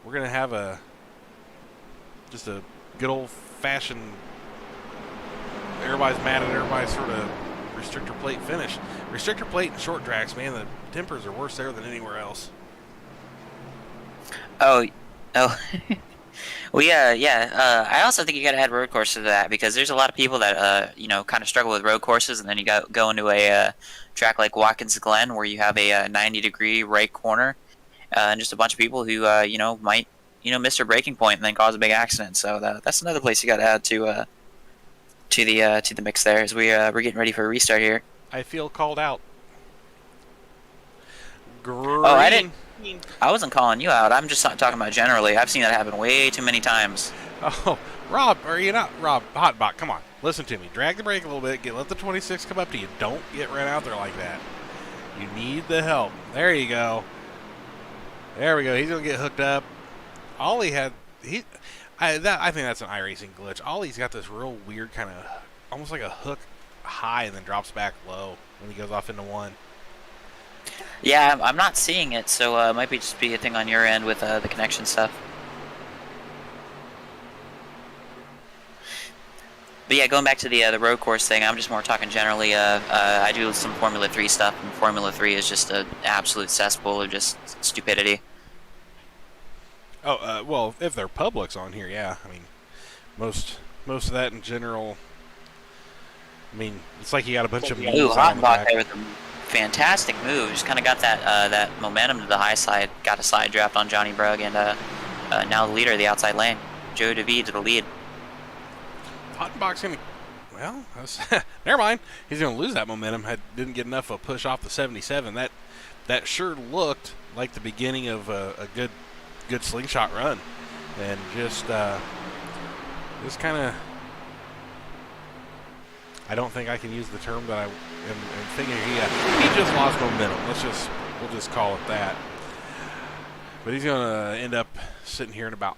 we're going to have just a good old-fashioned, everybody's mad at everybody's sort of restrictor plate finish. Restrictor plate and short tracks, man, the tempers are worse there than anywhere else. Oh. Well, yeah. I also think you got to add road courses to that because there's a lot of people that kind of struggle with road courses, and then you go into a track like Watkins Glen where you have a 90-degree right corner, and just a bunch of people who might miss their braking point and then cause a big accident. So that's another place you got to add to the mix there as we're getting ready for a restart here. I feel called out. Green. Oh, I didn't. I wasn't calling you out. I'm just talking about generally. I've seen that happen way too many times. Oh, Rob, or you not Rob Hotbach? Come on, Listen to me. Drag the brake a little bit. Let the 26 come up to you. Don't get right out there like that. You need the help. There you go. There we go. He's going to get hooked up. Ollie had... I think that's an iRacing glitch. Ollie's got this real weird kind of... almost like a hook high and then drops back low when he goes off into one. Yeah, I'm not seeing it, so it might just be a thing on your end with the connection stuff. But yeah, going back to the road course thing, I'm just more talking generally. I do some Formula 3 stuff, and Formula 3 is just an absolute cesspool of just stupidity. Oh, well, if they're publics on here, yeah. I mean, most of that in general. I mean, it's like you got a bunch of memes on the back. There with a fantastic move. Just kind of got that momentum to the high side. Got a side draft on Johnny Brugg, and now the leader of the outside lane, Joe DeVee, to the lead. Hottenbach's going to, well, never mind. He's going to lose that momentum. Didn't get enough of a push off the 77. That sure looked like the beginning of a good slingshot run. And just kind of, I don't think I can use the term that I am thinking. He just lost momentum. We'll just call it that. But he's going to end up sitting here in about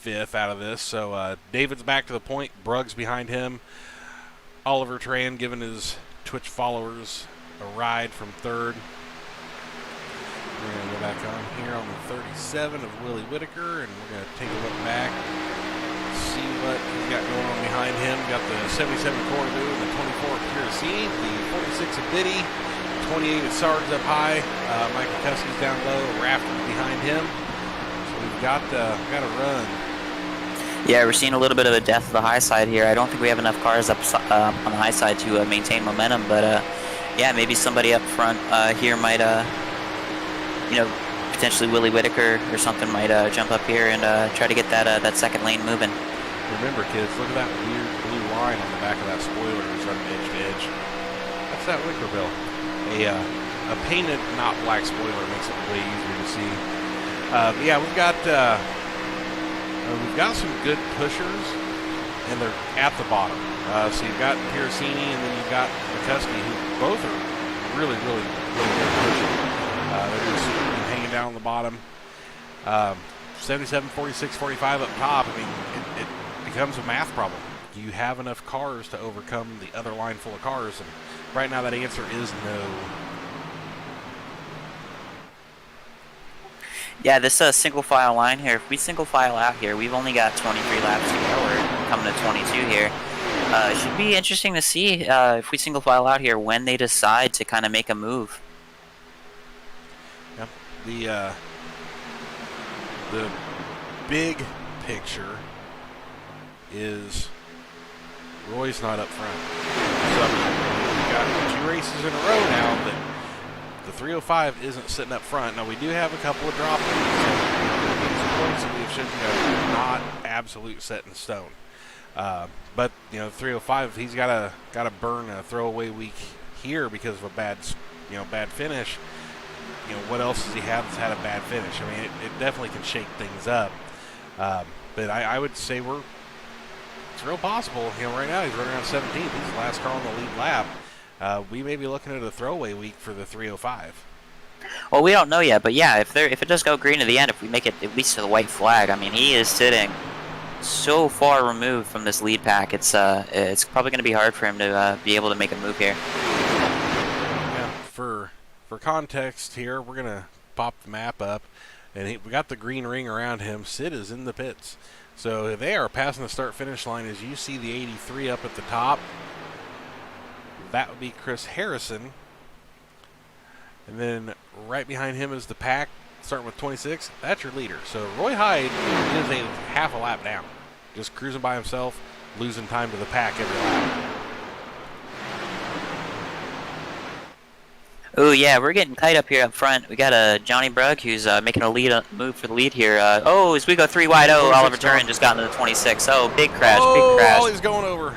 5th out of this. So David's back to the point. Brugg's behind him. Oliver Tran giving his Twitch followers a ride from 3rd. We're going to go back on here on the 37 of Willie Whitaker, and we're going to take a look back, see what he's got going on behind him. Got the 77 Cordoba and the 24 of Kirasini, the 46 of Biddy, 28 of Sarge up high. Michael Kuski's down low, Rafter's behind him. So we've got a run. Yeah, we're seeing a little bit of a death of the high side here. I don't think we have enough cars up on the high side to maintain momentum, but yeah, maybe somebody up front here might, potentially Willie Whitaker or something might jump up here and try to get that second lane moving. Remember, kids, look at that weird blue line on the back of that spoiler that's running edge to edge. That's that Wicker Bill. A painted, not black spoiler makes it way easier to see. Yeah, we've got some good pushers, and they're at the bottom. So you've got Piracini, and then you've got McCuskey, who both are really, really, really good pushing. They're just hanging down on the bottom. 77, 46, 45 up top. I mean, it becomes a math problem. Do you have enough cars to overcome the other line full of cars? And right now that answer is no. Yeah, this single file line here, if we single file out here, we've only got 23 laps to go. We're coming to 22 here. It should be interesting to see if we single file out here when they decide to kind of make a move. Yep. The big picture is Roy's not up front. So we've got 2 races in a row now that the 305 isn't sitting up front. Now we do have a couple of drop-ins, so points that we should not absolute set in stone. But 305, he's got to burn a throwaway week here because of a bad finish. What else does he have that's had a bad finish? I mean, it definitely can shake things up. But I would say it's real possible. Right now he's running around 17th. He's the last car on the lead lap. We may be looking at a throwaway week for the 305. Well, we don't know yet, but yeah, if it does go green at the end, if we make it at least to the white flag, I mean, he is sitting so far removed from this lead pack. It's probably going to be hard for him to be able to make a move here. Yeah, for context here, we're gonna pop the map up, and we got the green ring around him. Sid is in the pits, so they are passing the start-finish line. As you see the 83 up at the top, that would be Chris Harrison, and then right behind him is the pack, starting with 26. That's your leader. So Roy Hyde is a half a lap down, just cruising by himself, losing time to the pack every lap. Oh yeah, we're getting tight up here up front. We got Johnny Brugg who's making a move for the lead here. As we go 3 wide, Oliver Turin just got into the 26. Oh, big crash, big crash. Oh, he's going over.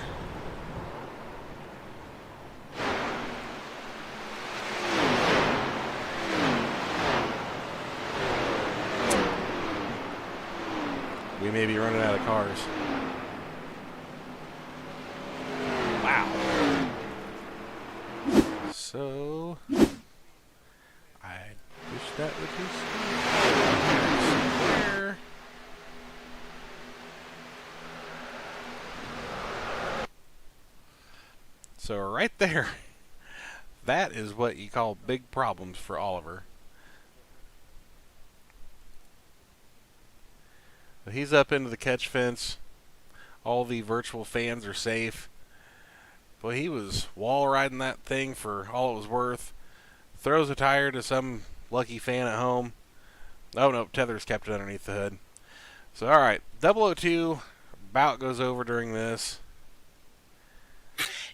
We may be running out of cars. So I wish that would just somewhere. So right there, that is what you call big problems for Oliver. He's up into the catch fence. All the virtual fans are safe. Boy, he was wall riding that thing for all it was worth. Throws a tire to some lucky fan at home. Oh no, Tethers kept it underneath the hood. So alright, 002 about goes over during this.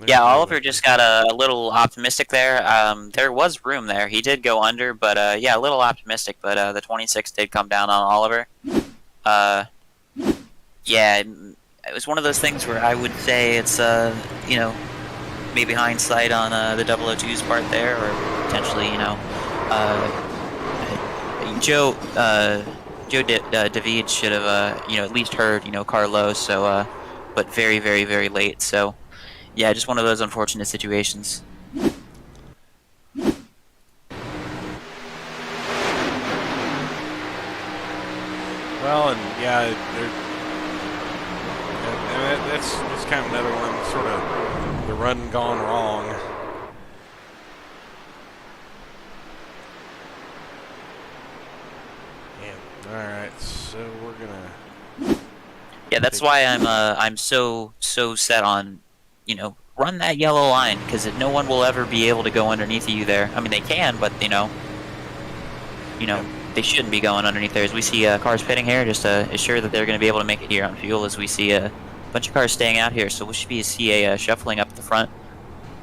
Yeah, Oliver just got a little optimistic there. There was room there. He did go under, but yeah, a little optimistic. But the 26 did come down on Oliver. Yeah, it was one of those things where I would say it's you know, maybe hindsight on the 002's part there, or potentially, you know, Joe David should have you know, at least heard, you know, Carlos. So but very, very, very late. So yeah, just one of those unfortunate situations. Well, and yeah, that's kind of another one, sort of the run gone wrong. All right, so we're gonna. Yeah, that's why I'm so set on, you know, run that yellow line, because no one will ever be able to go underneath you there. I mean, they can, but you know, they shouldn't be going underneath there. As we see cars pitting here, just to assure that they're going to be able to make it here on fuel. As we see a bunch of cars staying out here, so we should see a shuffling up the front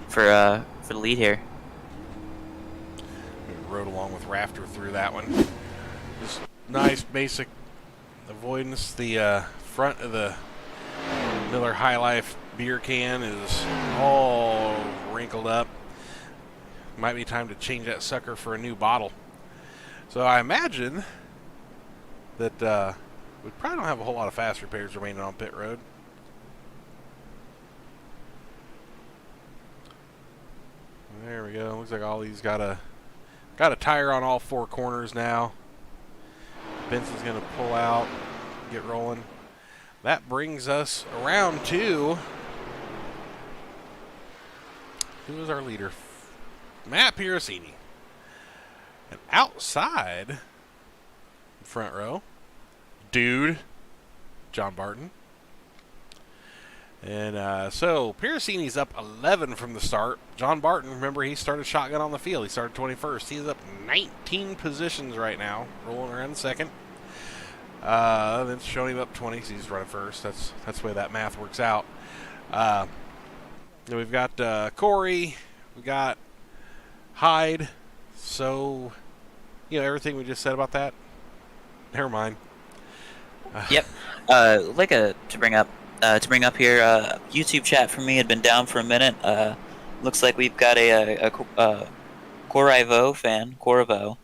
for the lead here. We rode along with Rafter through that one. Just nice basic avoidance. The front of the Miller High Life beer can is all wrinkled up. Might be time to change that sucker for a new bottle. So I imagine that we probably don't have a whole lot of fast repairs remaining on pit road. There we go. Looks like all these got a tire on all four corners now. Benson's going to pull out, get rolling. That brings us around to, who is our leader? Matt Piracini. And outside, front row, dude, John Barton. And so Piracini's up 11 from the start. John Barton, remember, he started shotgun on the field. He started 21st. He's up 19 positions right now, rolling around second. Then showing him up 20, so he's running first. That's the way that math works out. Then we've got Corey. We got Hyde. So, you know, everything we just said about that, never mind. Yep. To bring up here, YouTube chat for me had been down for a minute. Looks like we've got a Corrivo fan, Corrivo.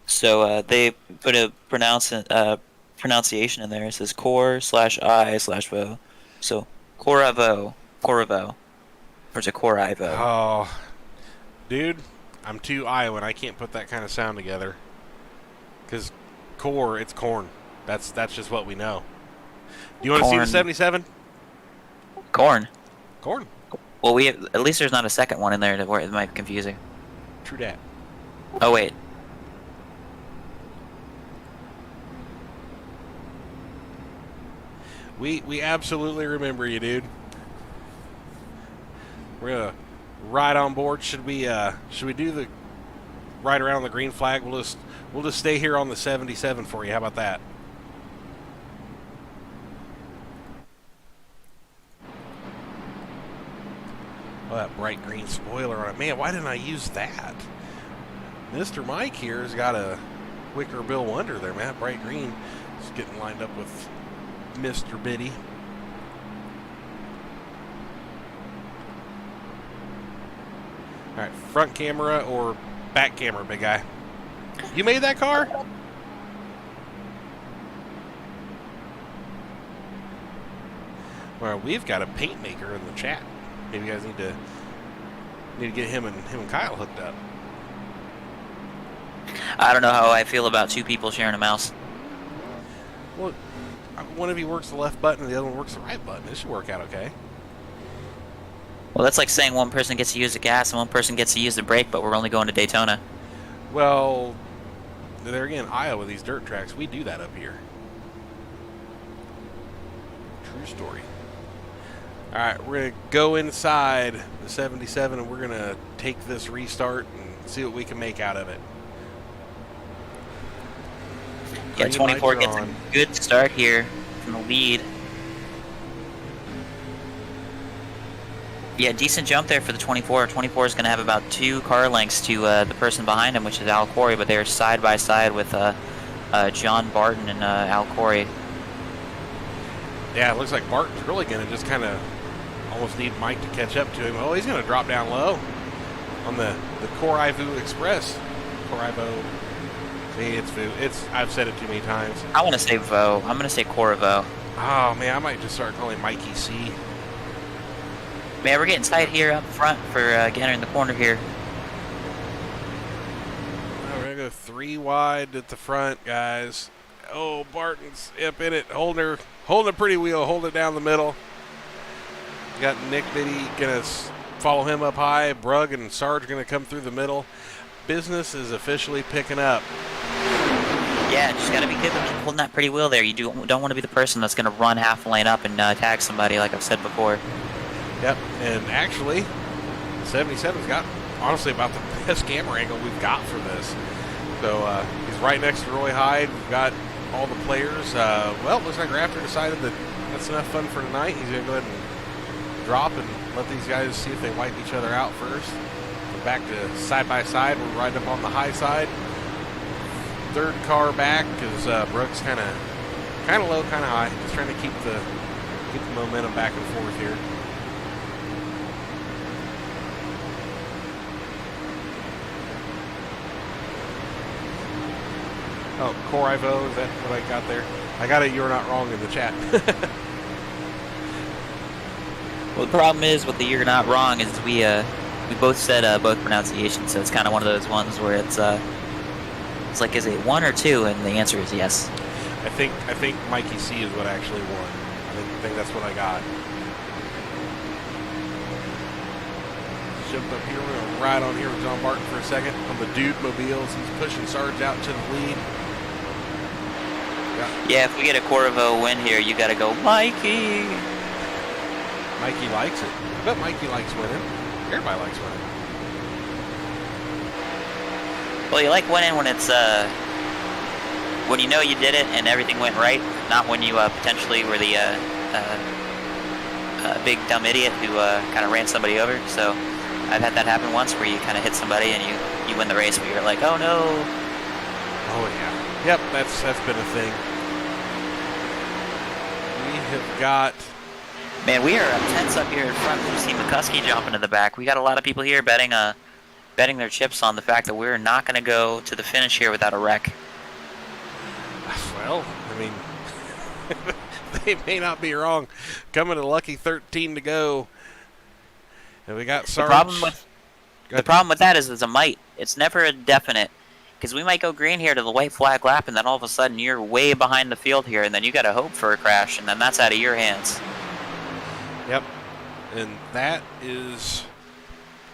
So they put a pronunciation in there. It says Cor/I/Vo. So Corrivo. Or is it Corrivo? Oh, dude, I'm too Iowan. I can't put that kind of sound together. Because core, it's corn. That's just what we know. Do you want to see the 77? Corn. Corn. Well, at least there's not a second one in there where it might be confusing. True dat. Oh wait. We absolutely remember you, dude. We're gonna ride on board. Should we do the ride around the green flag? We'll just stay here on the 77 for you. How about that? Oh, that bright green spoiler on it. Man, why didn't I use that? Mr. Mike here has got a Wicker Bill Wonder there, man. Bright green. Just getting lined up with Mr. Biddy. All right, front camera or back camera, big guy? You made that car? Well, we've got a paint maker in the chat. Maybe you guys need to Need to get him and Kyle hooked up. I don't know how I feel about two people sharing a mouse. Well, one of you works the left button and the other one works the right button. This should work out okay. Well, that's like saying one person gets to use the gas and one person gets to use the brake, but we're only going to Daytona. Well, there again, Iowa, these dirt tracks, we do that up here. True story. All right, we're going to go inside the 77 and we're going to take this restart and see what we can make out of it. Yeah, 24 gets a good start here from the lead. Yeah, decent jump there for the 24. 24 is going to have about 2 car lengths to the person behind him, which is Al Corey, but they're side by side with John Barton and Al Corey. Yeah, it looks like Barton's really going to just kind of almost need Mike to catch up to him. Oh, he's going to drop down low on the Corrivu Express. Corrivo. See, it's Vu. I've said it too many times. I want to say Vo. I'm going to say Corrivo. Oh, man, I might just start calling Mikey C. Man, we're getting tight here up front for getting in the corner here. We're going to go 3 wide at the front, guys. Oh, Barton's up in it, holding a pretty wheel, holding it down the middle. Got Nick Biddy going to follow him up high. Brugg and Sarge going to come through the middle. Business is officially picking up. Yeah, just got to be good with holding that pretty wheel there. You don't want to be the person that's going to run half a lane up and tag somebody, like I've said before. Yep, and actually, 77's got, honestly, about the best camera angle we've got for this. So he's right next to Roy Hyde. We've got all the players. Well, looks like Raptor decided that that's enough fun for tonight. He's going to go ahead and drop and let these guys see if they wipe each other out first. So back to side by side. We're right up on the high side. Third car back because Brooks kind of low, kind of high. Just trying to keep the momentum back and forth here. Oh, Corrivo, is that what I got there? I got it, you're not wrong in the chat. Well, the problem is with the "you're not wrong" is we both said both pronunciations, so it's kind of one of those ones where it's like, is it 1 or 2? And the answer is yes. I think Mikey C is what actually won. I think that's what I got. Jumped up here, we're gonna ride on here with John Barton for a second on the Dude Mobiles. He's pushing Sarge out to the lead. Yeah, if we get a Corrivo win here, you got to go, Mikey. Mikey likes it. I bet Mikey likes winning. Everybody likes winning. Well, you like winning when it's when you know you did it and everything went right, not when you potentially were the big dumb idiot who kind of ran somebody over. So I've had that happen once where you kind of hit somebody and you win the race, but you're like, oh no. Oh yeah. Yep, that's been a thing. We have got... Man, we are tense up here in front. We've seen McCuskey jumping in the back. We got a lot of people here betting their chips on the fact that we're not going to go to the finish here without a wreck. Well, I mean, they may not be wrong. Coming to lucky 13 to go. And we got Sarge. The problem with that is it's a might. It's never a definite. Because we might go green here to the white flag lap, and then all of a sudden you're way behind the field here, and then you got to hope for a crash, and then that's out of your hands. Yep. And that is,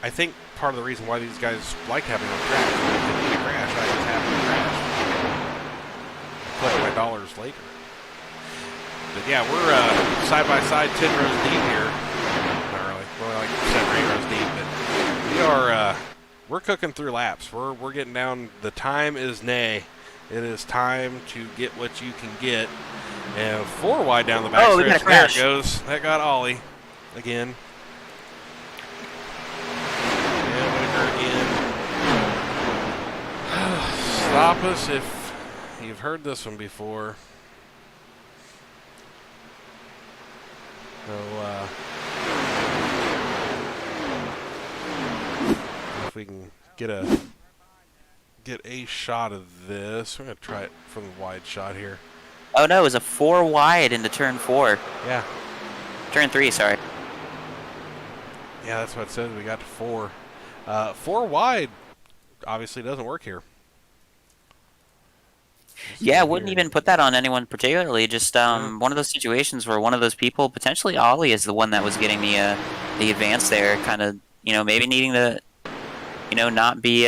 I think, part of the reason why these guys like having a crash. If they need a crash, I can have a crash. Collect my dollars later. But yeah, we're side by side, 10 rows deep here. Not really. We're like 7 or 8 rows deep, but we are. We're cooking through laps. We're getting down. The time is nay. It is time to get what you can get. And 4 wide down the back stretch. We got a crash. There it goes. That got Ollie again. And Whitaker again. Stop us if you've heard this one before. So, if we can get a shot of this. We're going to try it from the wide shot here. Oh no, it was a 4 wide into turn 4. Yeah. Turn 3, sorry. Yeah, that's what it says. We got to 4. 4 wide obviously doesn't work here. Yeah, I wouldn't even put that on anyone particularly. Just one of those situations where one of those people, potentially Ollie, is the one that was getting the advance there. Kind of, maybe needing to, not be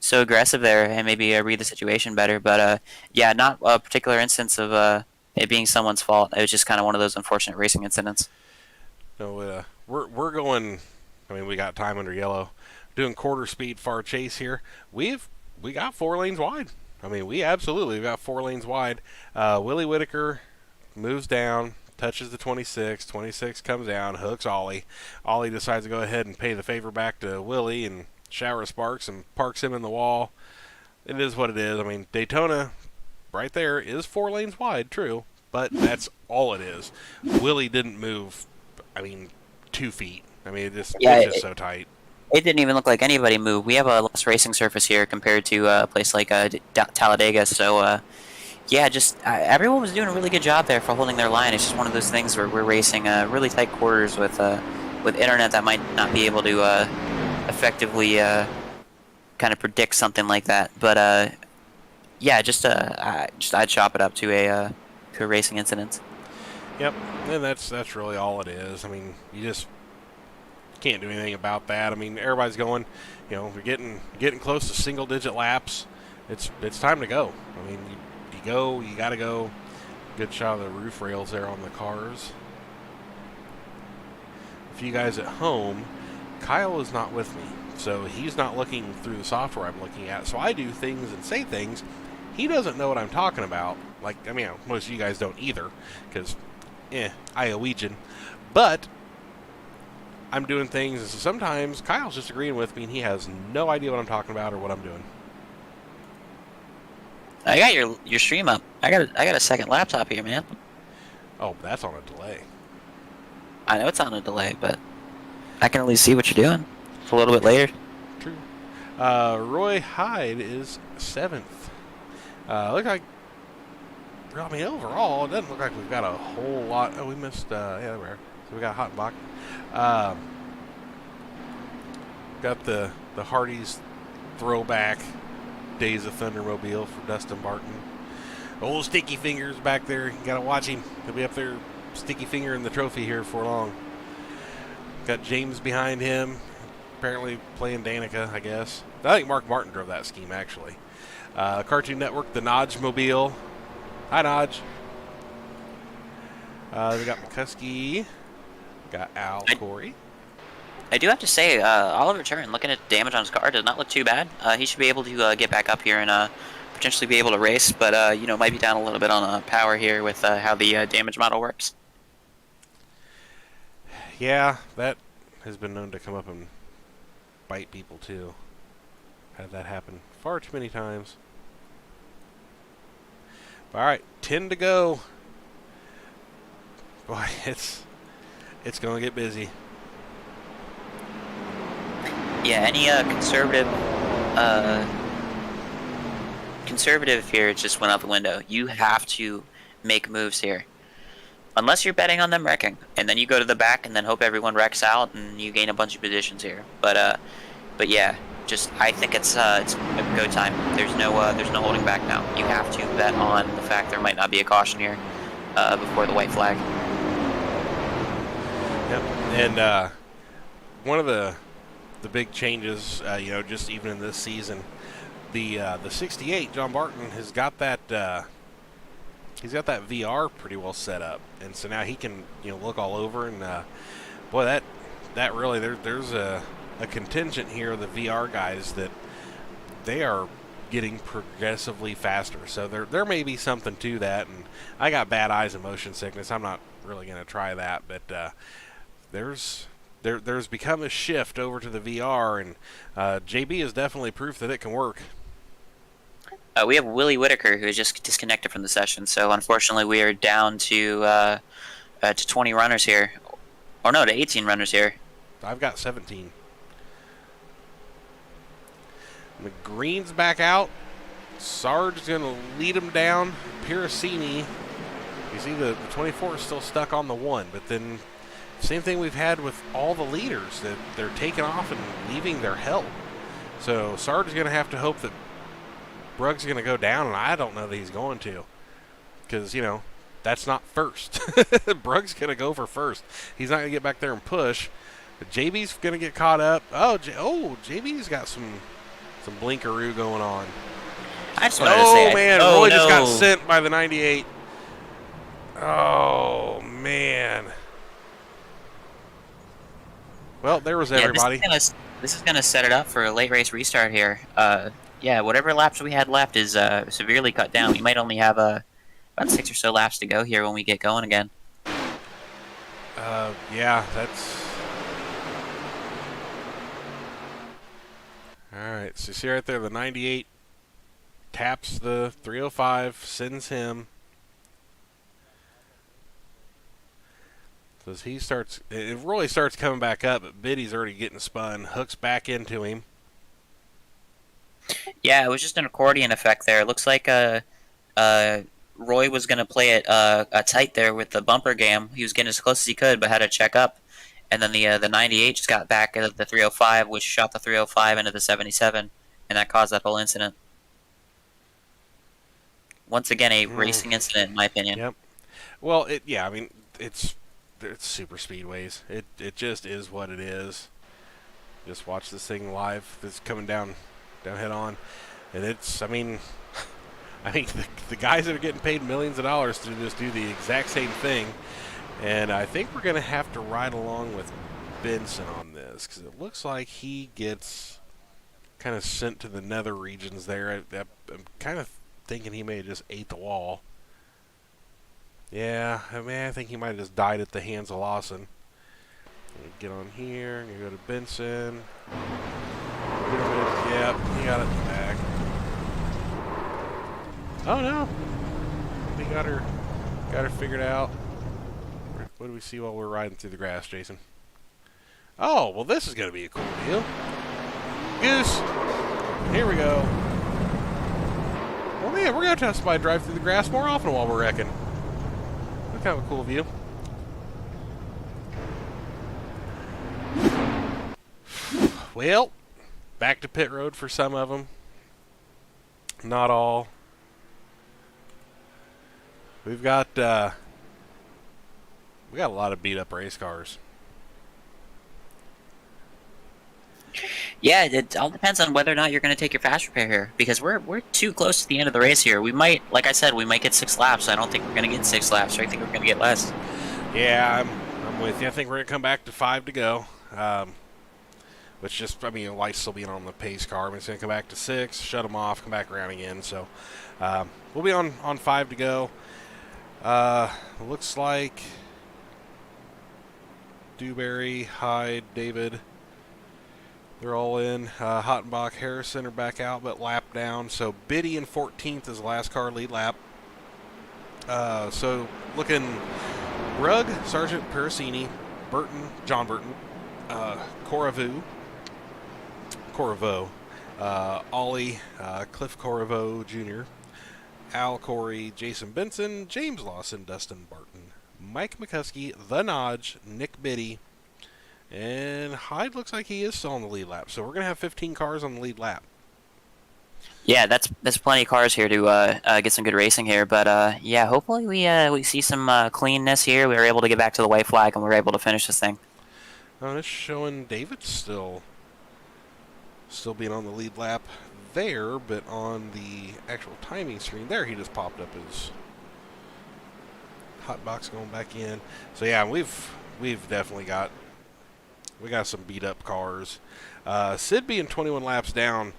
so aggressive there and maybe read the situation better. But yeah, not a particular instance of it being someone's fault. It was just kind of one of those unfortunate racing incidents. So we're going. I mean, we got time under yellow. Doing quarter speed far chase here. We got 4 lanes wide. I mean, we absolutely got 4 lanes wide. Willie Whitaker moves down, touches the 26. 26 comes down, hooks Ollie. Ollie decides to go ahead and pay the favor back to Willie and shower sparks and parks him in the wall. It is what it is. I mean, Daytona right there is 4 lanes wide, true, but that's all it is. Willie didn't move, 2 feet. I mean, it's just so tight. It didn't even look like anybody moved. We have a less racing surface here compared to a place like Talladega. So, yeah, just everyone was doing a really good job there for holding their line. It's just one of those things where we're racing really tight quarters with internet that might not be able to effectively kind of predict something like that. But yeah, I'd chop it up to a racing incident. Yep, and that's really all it is. I mean, you just can't do anything about that. I mean, everybody's going, we're getting close to single-digit laps. It's time to go. I mean, you got to go. Good shot of the roof rails there on the cars. For you guys at home, Kyle is not with me, so he's not looking through the software I'm looking at. So I do things and say things. He doesn't know what I'm talking about. Like, I mean, most of you guys don't either, because, Iowegian. But I'm doing things, and so sometimes Kyle's just agreeing with me, and he has no idea what I'm talking about or what I'm doing. I got your stream up. I got a second laptop here, man. Oh, that's on a delay. I know it's on a delay, but I can at least see what you're doing. It's a little bit later. True. Roy Hyde is 7th. Look like, I mean, overall, it doesn't look like we've got a whole lot. Oh, we missed, yeah, there we are. So we got Hottenbach. Got the Hardys throwback Days of Thundermobile for Dustin Barton. Old Sticky Fingers back there. You got to watch him. He'll be up there sticky fingering the trophy here for long. Got James behind him. Apparently playing Danica, I guess. I think Mark Martin drove that scheme, actually. Cartoon Network, the Nodge Mobile. Hi, Nodge. We got McCuskey. Got Al Corey. I do have to say, Oliver Turn, looking at the damage on his car, does not look too bad. He should be able to get back up here and potentially be able to race, but might be down a little bit on power here with how the damage model works. Yeah, that has been known to come up and bite people too. Had that happen far too many times. All right, 10 to go. Boy, it's going to get busy. Yeah, any conservative here just went out the window. You have to make moves here. Unless you're betting on them wrecking, and then you go to the back and then hope everyone wrecks out and you gain a bunch of positions here. But yeah, I think it's go time. There's no holding back now. You have to bet on the fact there might not be a caution here before the white flag. Yep, and one of the big changes, just even in this season, the 68 John Barton has got that. He's got that VR pretty well set up, and so now he can look all over. And boy, that really there's a contingent here of the VR guys that they are getting progressively faster. So there may be something to that. And I got bad eyes and motion sickness. I'm not really going to try that, but there's become a shift over to the VR, and JB is definitely proof that it can work. We have Willie Whitaker, who is just disconnected from the session, so unfortunately we are down to 20 runners here. Or no, to 18 runners here. I've got 17. McGreen's back out. Sarge's going to lead him down. Piracini, you see the 24 is still stuck on the 1, but then Same thing we've had with all the leaders, that they're taking off and leaving their help. So Sarge is going to have to hope that Brug's going to go down, and I don't know that he's going to. Because, that's not first. Brug's going to go for first. He's not going to get back there and push. But JB's going to get caught up. JB's got some blinkaroo going on. I just wanted to say... Oh, man. Roy just got sent by the 98. Oh, man. Well, there was everybody. This is gonna set it up for a late race restart here. Whatever laps we had left is severely cut down. We might only have about 6 or so laps to go here when we get going again. That's... Alright, so you see right there, the 98 taps the 305, sends him. So as Roy starts coming back up, but Biddy's already getting spun, hooks back into him. Yeah, it was just an accordion effect there. It looks like Roy was going to play it tight there with the bumper gam. He was getting as close as he could, but had to check up. And then the 98 just got back at the 305, which shot the 305 into the 77, and that caused that whole incident. Once again, a racing incident, in my opinion. Yep. Well, it's super speedways. It just is what it is. Just watch this thing live. It's coming down head on, and it's the guys that are getting paid millions of dollars to just do the exact same thing. And I think we're going to have to ride along with Benson on this, because it looks like he gets kind of sent to the nether regions there. I'm kind of thinking he may have just ate the wall. Yeah, I think he might have just died at the hands of Lawson. Get on here, I'm going to go to Benson. Yep, he got it back. Oh no! We got her figured out. What do we see while we're riding through the grass, Jason? Oh, well this is going to be a cool deal. Goose! Here we go. Well man, we're going to have somebody drive through the grass more often while we're wrecking. Kind of a cool view. Well, back to pit road for some of them. Not all. We got a lot of beat up race cars. Yeah, it all depends on whether or not you're going to take your fast repair here, because we're too close to the end of the race here. We might, like I said, we might get 6 laps. I don't think we're going to get 6 laps. I think we're going to get less. Yeah, I'm with you. I think we're going to come back to 5 to go. Which just, lights still being on the pace car. It's going to come back to 6, shut them off, come back around again. So we'll be on 5 to go. Looks like Dewberry, Hyde, David, they're all in. Hottenbach, Harrison are back out, but lap down. So Biddy in 14th is the last car, lead lap. So looking Rugg, Sargent, Parasini, Burton, John Burton, Corriveau, Ollie, Cliff Corriveau Jr., Al Corey, Jason Benson, James Lawson, Dustin Barton, Mike McCuskey, The Nodge, Nick Biddy, and Hyde looks like he is still on the lead lap. So we're going to have 15 cars on the lead lap. Yeah, that's plenty of cars here to get some good racing here. But yeah, hopefully we see some cleanness here. We were able to get back to the white flag and we were able to finish this thing. Oh, it's showing David still being on the lead lap there, but on the actual timing screen there, he just popped up his hot box going back in. So yeah, we've definitely got some beat up cars. Sid being 21 laps down,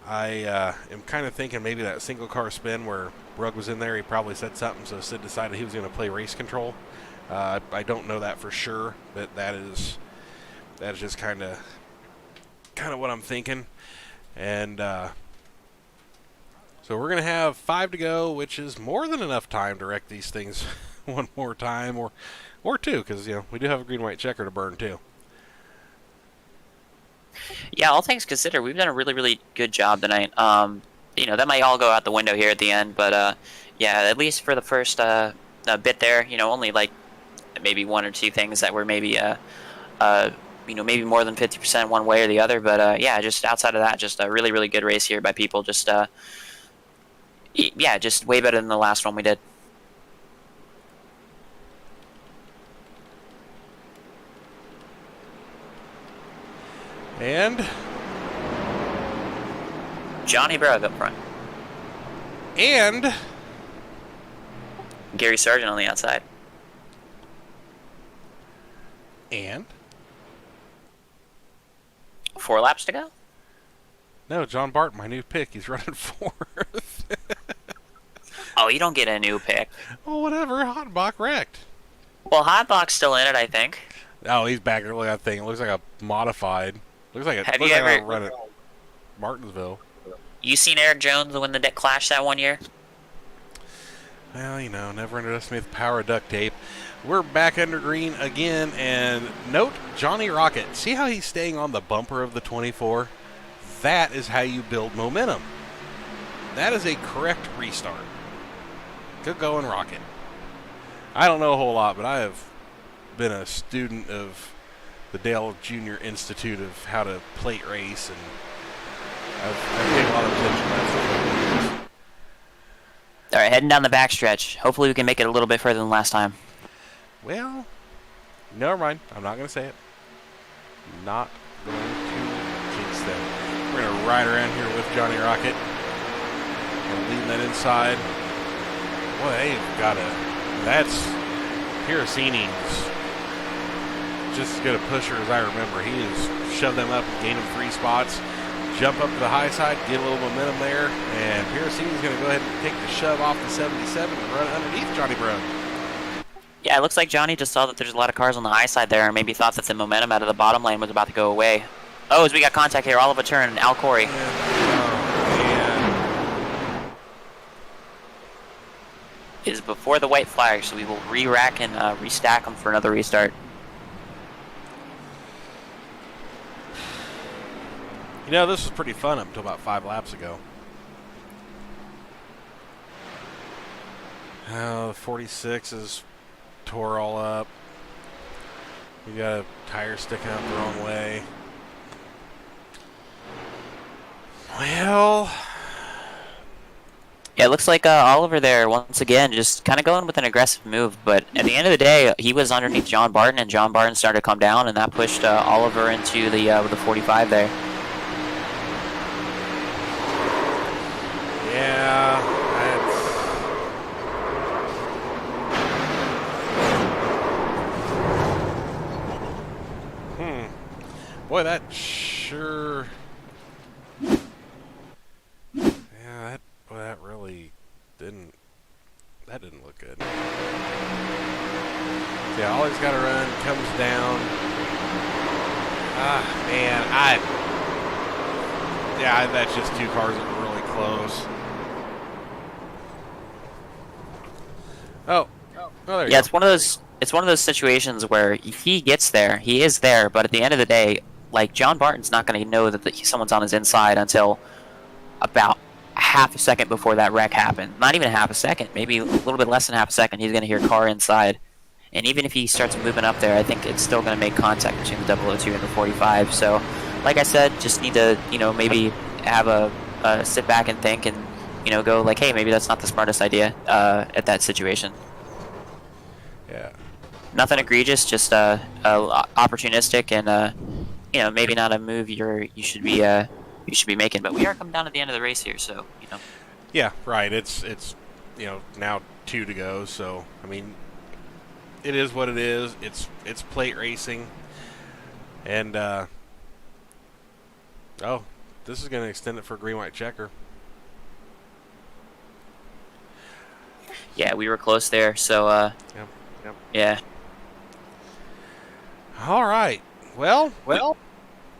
I am kind of thinking maybe that single car spin where Rugg was in there, he probably said something, so Sid decided he was going to play race control. I don't know that for sure, but that is just kind of what I'm thinking. And so we're going to have 5 to go, which is more than enough time to wreck these things one more time, or 2, because we do have a green-white checker to burn too. Yeah, all things considered, we've done a really, really good job tonight. That might all go out the window here at the end, but yeah, at least for the first bit there, only like maybe one or two things that were maybe maybe more than 50% one way or the other. But yeah, just outside of that, just a really, really good race here by people. Just yeah, just way better than the last one we did. And Johnny Brugg up front. And Gary Sargent on the outside. And 4 laps to go. no, John Barton, my new pick. He's running 4th. Oh, you don't get a new pick. Oh, whatever. Hottenbach wrecked. Well, Hotbox still in it, I think. Oh, he's back early. That thing. It looks like a modified. Looks like Have looks you like ever I'll run it Martinsville. You seen Eric Jones win the Clash that one year? Well, never underestimate the power of duct tape. We're back under green again, and note Johnny Rocket. See how he's staying on the bumper of the 24? That is how you build momentum. That is a correct restart. Good going, Rocket. I don't know a whole lot, but I have been a student of the Dale Jr. Institute of how to plate race, and I've paid a lot of attention to that. All right, heading down the backstretch. Hopefully we can make it a little bit further than last time. Well, never mind. I'm not going to say it. Not going to jinx that. We're going to ride around here with Johnny Rocket. Leading that inside. Boy, they've got a... That's... Piracini's just as good a pusher as I remember. He has shoved them up and gained them 3 spots. Jump up to the high side, get a little momentum there, and Piracini's going to go ahead and take the shove off the 77 and run underneath Johnny Brugg. Yeah, it looks like Johnny just saw that there's a lot of cars on the high side there and maybe thought that the momentum out of the bottom lane was about to go away. Oh, as we got contact here, Oliver Turn and Al Corey. Is before the white flag, so we will re-rack and restack them for another restart. This was pretty fun up until about 5 laps ago. The 46 is tore all up. We got a tire sticking out the wrong way. Well... Yeah, it looks like Oliver there, once again, just kind of going with an aggressive move. But at the end of the day, he was underneath John Barton, and John Barton started to come down, and that pushed Oliver into the 45 there. Yeah, that's... Boy, that sure... Yeah, that really didn't... That didn't look good. Yeah, all he's got to run, comes down. Ah, man, Yeah, that's just 2 cars that were really close. Oh, there you go. Yeah, it's one of those situations where he gets there, he is there, but at the end of the day, like, John Barton's not going to know that someone's on his inside until about half a second before that wreck happened. Not even half a second, maybe a little bit less than half a second. He's going to hear car inside, and even if he starts moving up there, I think it's still going to make contact between the 002 and the 45. So, like I said, just need to maybe have a sit back and think and go like, hey, maybe that's not the smartest idea at that situation. Yeah. Nothing egregious, just opportunistic, and maybe not a move you should be making. But we are coming down to the end of the race here, so Yeah, right. It's now 2 to go. So I mean, it is what it is. It's plate racing, and this is going to extend it for a green-white checker. Yeah, we were close there. So Yep. Yeah. All right. Well.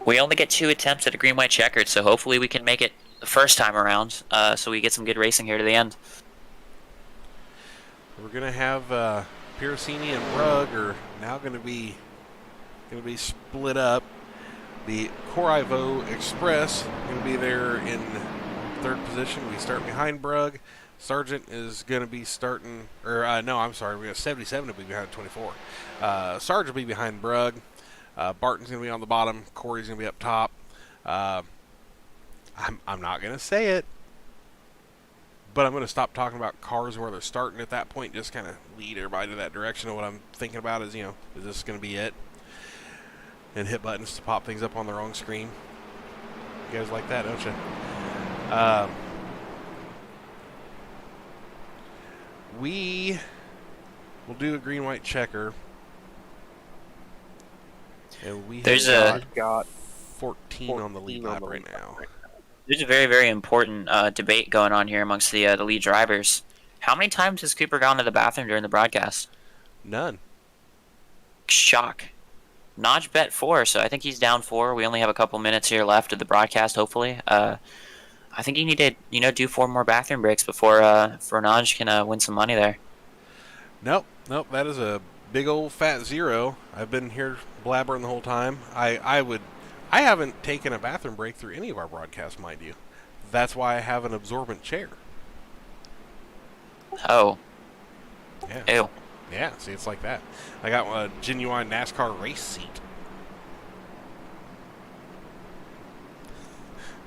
We only get 2 attempts at a green-white checkered, so hopefully we can make it the first time around, so we get some good racing here to the end. We're going to have Piracini and Brugg are now going to be split up. The Corriveau Express going to be there in 3rd position. We start behind Brugg. Sargent is going to be starting, or no, I'm sorry, we got 77 to be behind 24. Sargent will be behind Brugg. Barton's going to be on the bottom. Corey's going to be up top. I'm not going to say it, but I'm going to stop talking about cars where they're starting at that point. Just kind of lead everybody to that direction of what I'm thinking about is, is this going to be it? And hit buttons to pop things up on the wrong screen. You guys like that, don't you? We will do a green-white checker. And we got 14 on the lead lap right now. There's a very, very important debate going on here amongst the lead drivers. How many times has Cooper gone to the bathroom during the broadcast? None. Shock. Naj bet 4, so I think he's down 4. We only have a couple minutes here left of the broadcast, hopefully. I think you need to, do 4 more bathroom breaks before Naj can win some money there. Nope. That is a big old fat 0. I've been here blabbering the whole time. I haven't taken a bathroom break through any of our broadcasts, mind you. That's why I have an absorbent chair. Oh. Yeah. Ew. Yeah, see, it's like that. I got a genuine NASCAR race seat.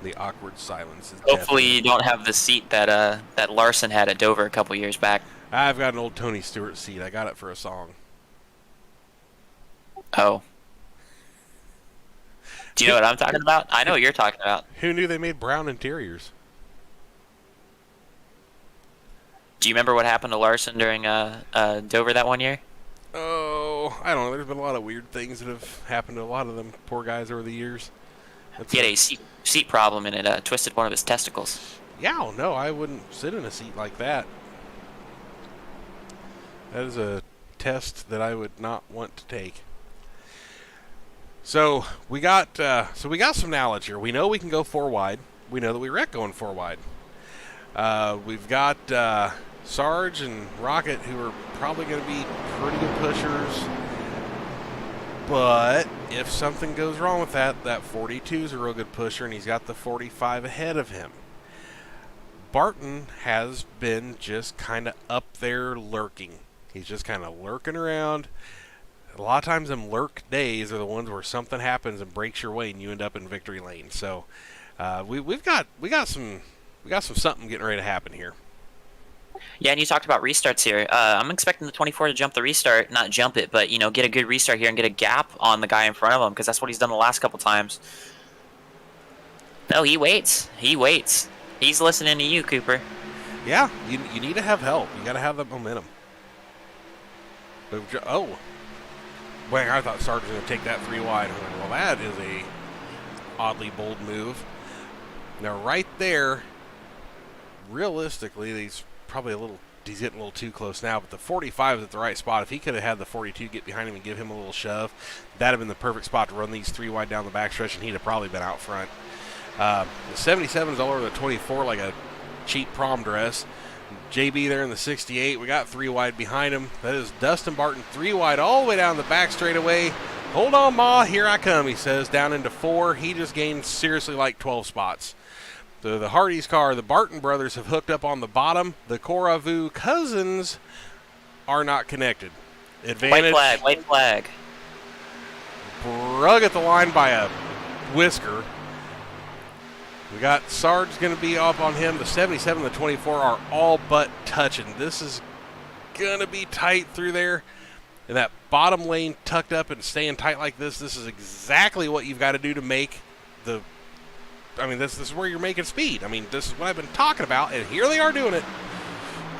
The awkward silence is Hopefully deafening. you don't have the seat that Larson had at Dover a couple years back. I've got an old Tony Stewart seat. I got it for a song. Oh. Do you know what I'm talking about? I know what you're talking about. Who knew they made brown interiors? Do you remember what happened to Larson during Dover that one year? Oh, I don't know. There's been a lot of weird things that have happened to a lot of them poor guys over the years. He had a seat problem and it twisted one of his testicles. Yeah, no, I wouldn't sit in a seat like that. That is a test that I would not want to take. So we got some knowledge here. We know we can go 4 wide. We know that we wreck going 4 wide. We've got Sarge and Rocket, who are probably going to be pretty good pushers. But if something goes wrong with that 42 is a real good pusher, and he's got the 45 ahead of him. Barton has been just kind of up there lurking. He's just kind of lurking around. A lot of times them lurk days are the ones where something happens and breaks your way and you end up in victory lane. So we got some something getting ready to happen here. Yeah, and you talked about restarts here. I'm expecting the 24 to jump the restart, not jump it, but get a good restart here and get a gap on the guy in front of him, because that's what he's done the last couple times. No, he waits. He's listening to you, Cooper. Yeah, you need to have help. You got to have that momentum. Oh, well, I thought Sarge was going to take that 3 wide. Well, that is a oddly bold move. Now, right there, realistically, he's getting a little too close now, but the 45 is at the right spot. If he could have had the 42 get behind him and give him a little shove, that'd have been the perfect spot to run these 3 wide down the backstretch, and he'd have probably been out front. The 77 is all over the 24 like a cheap prom dress. JB there in the 68. We got 3 wide behind him. That is Dustin Barton, 3 wide all the way down the back straightaway. Hold on, Ma, here I come, he says, down into 4. He just gained seriously like 12 spots. The Hardy's car, the Barton brothers have hooked up on the bottom. The Koravu cousins are not connected. Advantage. White flag. Brugg at the line by a whisker. We got Sarge going to be up on him. The 77 and the 24 are all but touching. This is going to be tight through there. And that bottom lane tucked up and staying tight like this is exactly what you've got to do to make the... this is where you're making speed. This is what I've been talking about, and here they are doing it.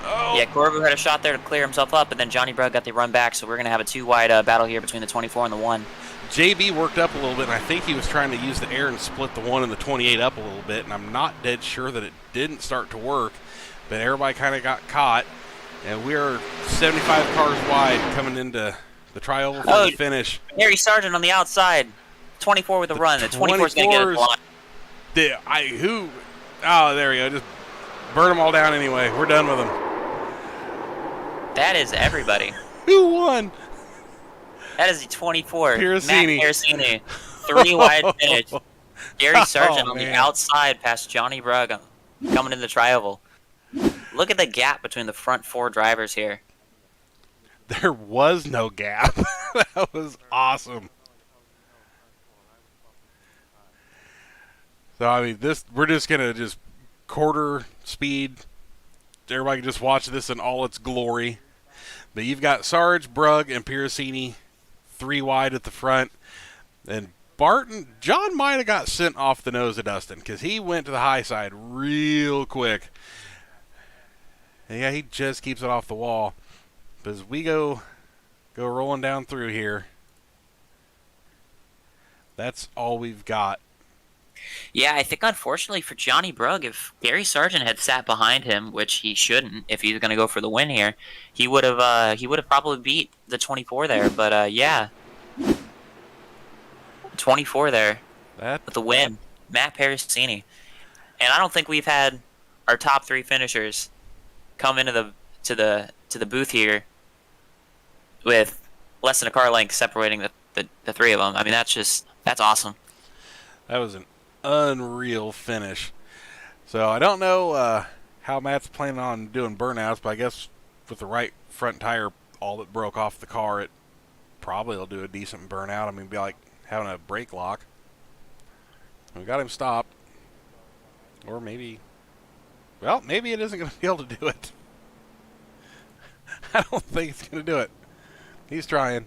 Oh. Yeah, Corvo had a shot there to clear himself up, and then Johnny Brugg got the run back, so we're going to have a 2 wide battle here between the 24 and the 1. JB worked up a little bit, and I think he was trying to use the air and split the 1 and the 28 up a little bit, and I'm not dead sure that it didn't start to work, but everybody kind of got caught, and we're 75 cars wide coming into the trioval for the finish. Harry Sargent on the outside, 24 with a run. The 24 is going to get a line. There we go. Just burn them all down anyway. We're done with them. That is everybody. Who won? That is the 24. Piercini. Matt Piercini. 3 wide finish. Gary Sargent on the man. outside past Johnny Brugg coming in the trioval. Look at the gap between the front 4 drivers here. There was no gap. That was awesome. So I mean, we're just gonna just quarter speed. Everybody can just watch this in all its glory. But you've got Sarge, Brugg, and Piracini 3 wide at the front, and John might have got sent off the nose of Dustin because he went to the high side real quick. And yeah, he just keeps it off the wall. But as we go rolling down through here, that's all we've got. Yeah, I think unfortunately for Johnny Brugg, if Gary Sargent had sat behind him, which he shouldn't, if he's going to go for the win here, he would have probably beat the 24 there. But yeah, 24 there with the win, Matt Parasini. And I don't think we've had our top 3 finishers come into the booth here with less than a car length separating the 3 of them. I mean, that's awesome. That was an unreal finish. So I don't know how Matt's planning on doing burnouts, but I guess with the right front tire all that broke off the car, it probably will do a decent burnout. I mean, it'd be like having a brake lock. We got him stopped. Or maybe it isn't going to be able to do it. I don't think it's going to do it. He's trying.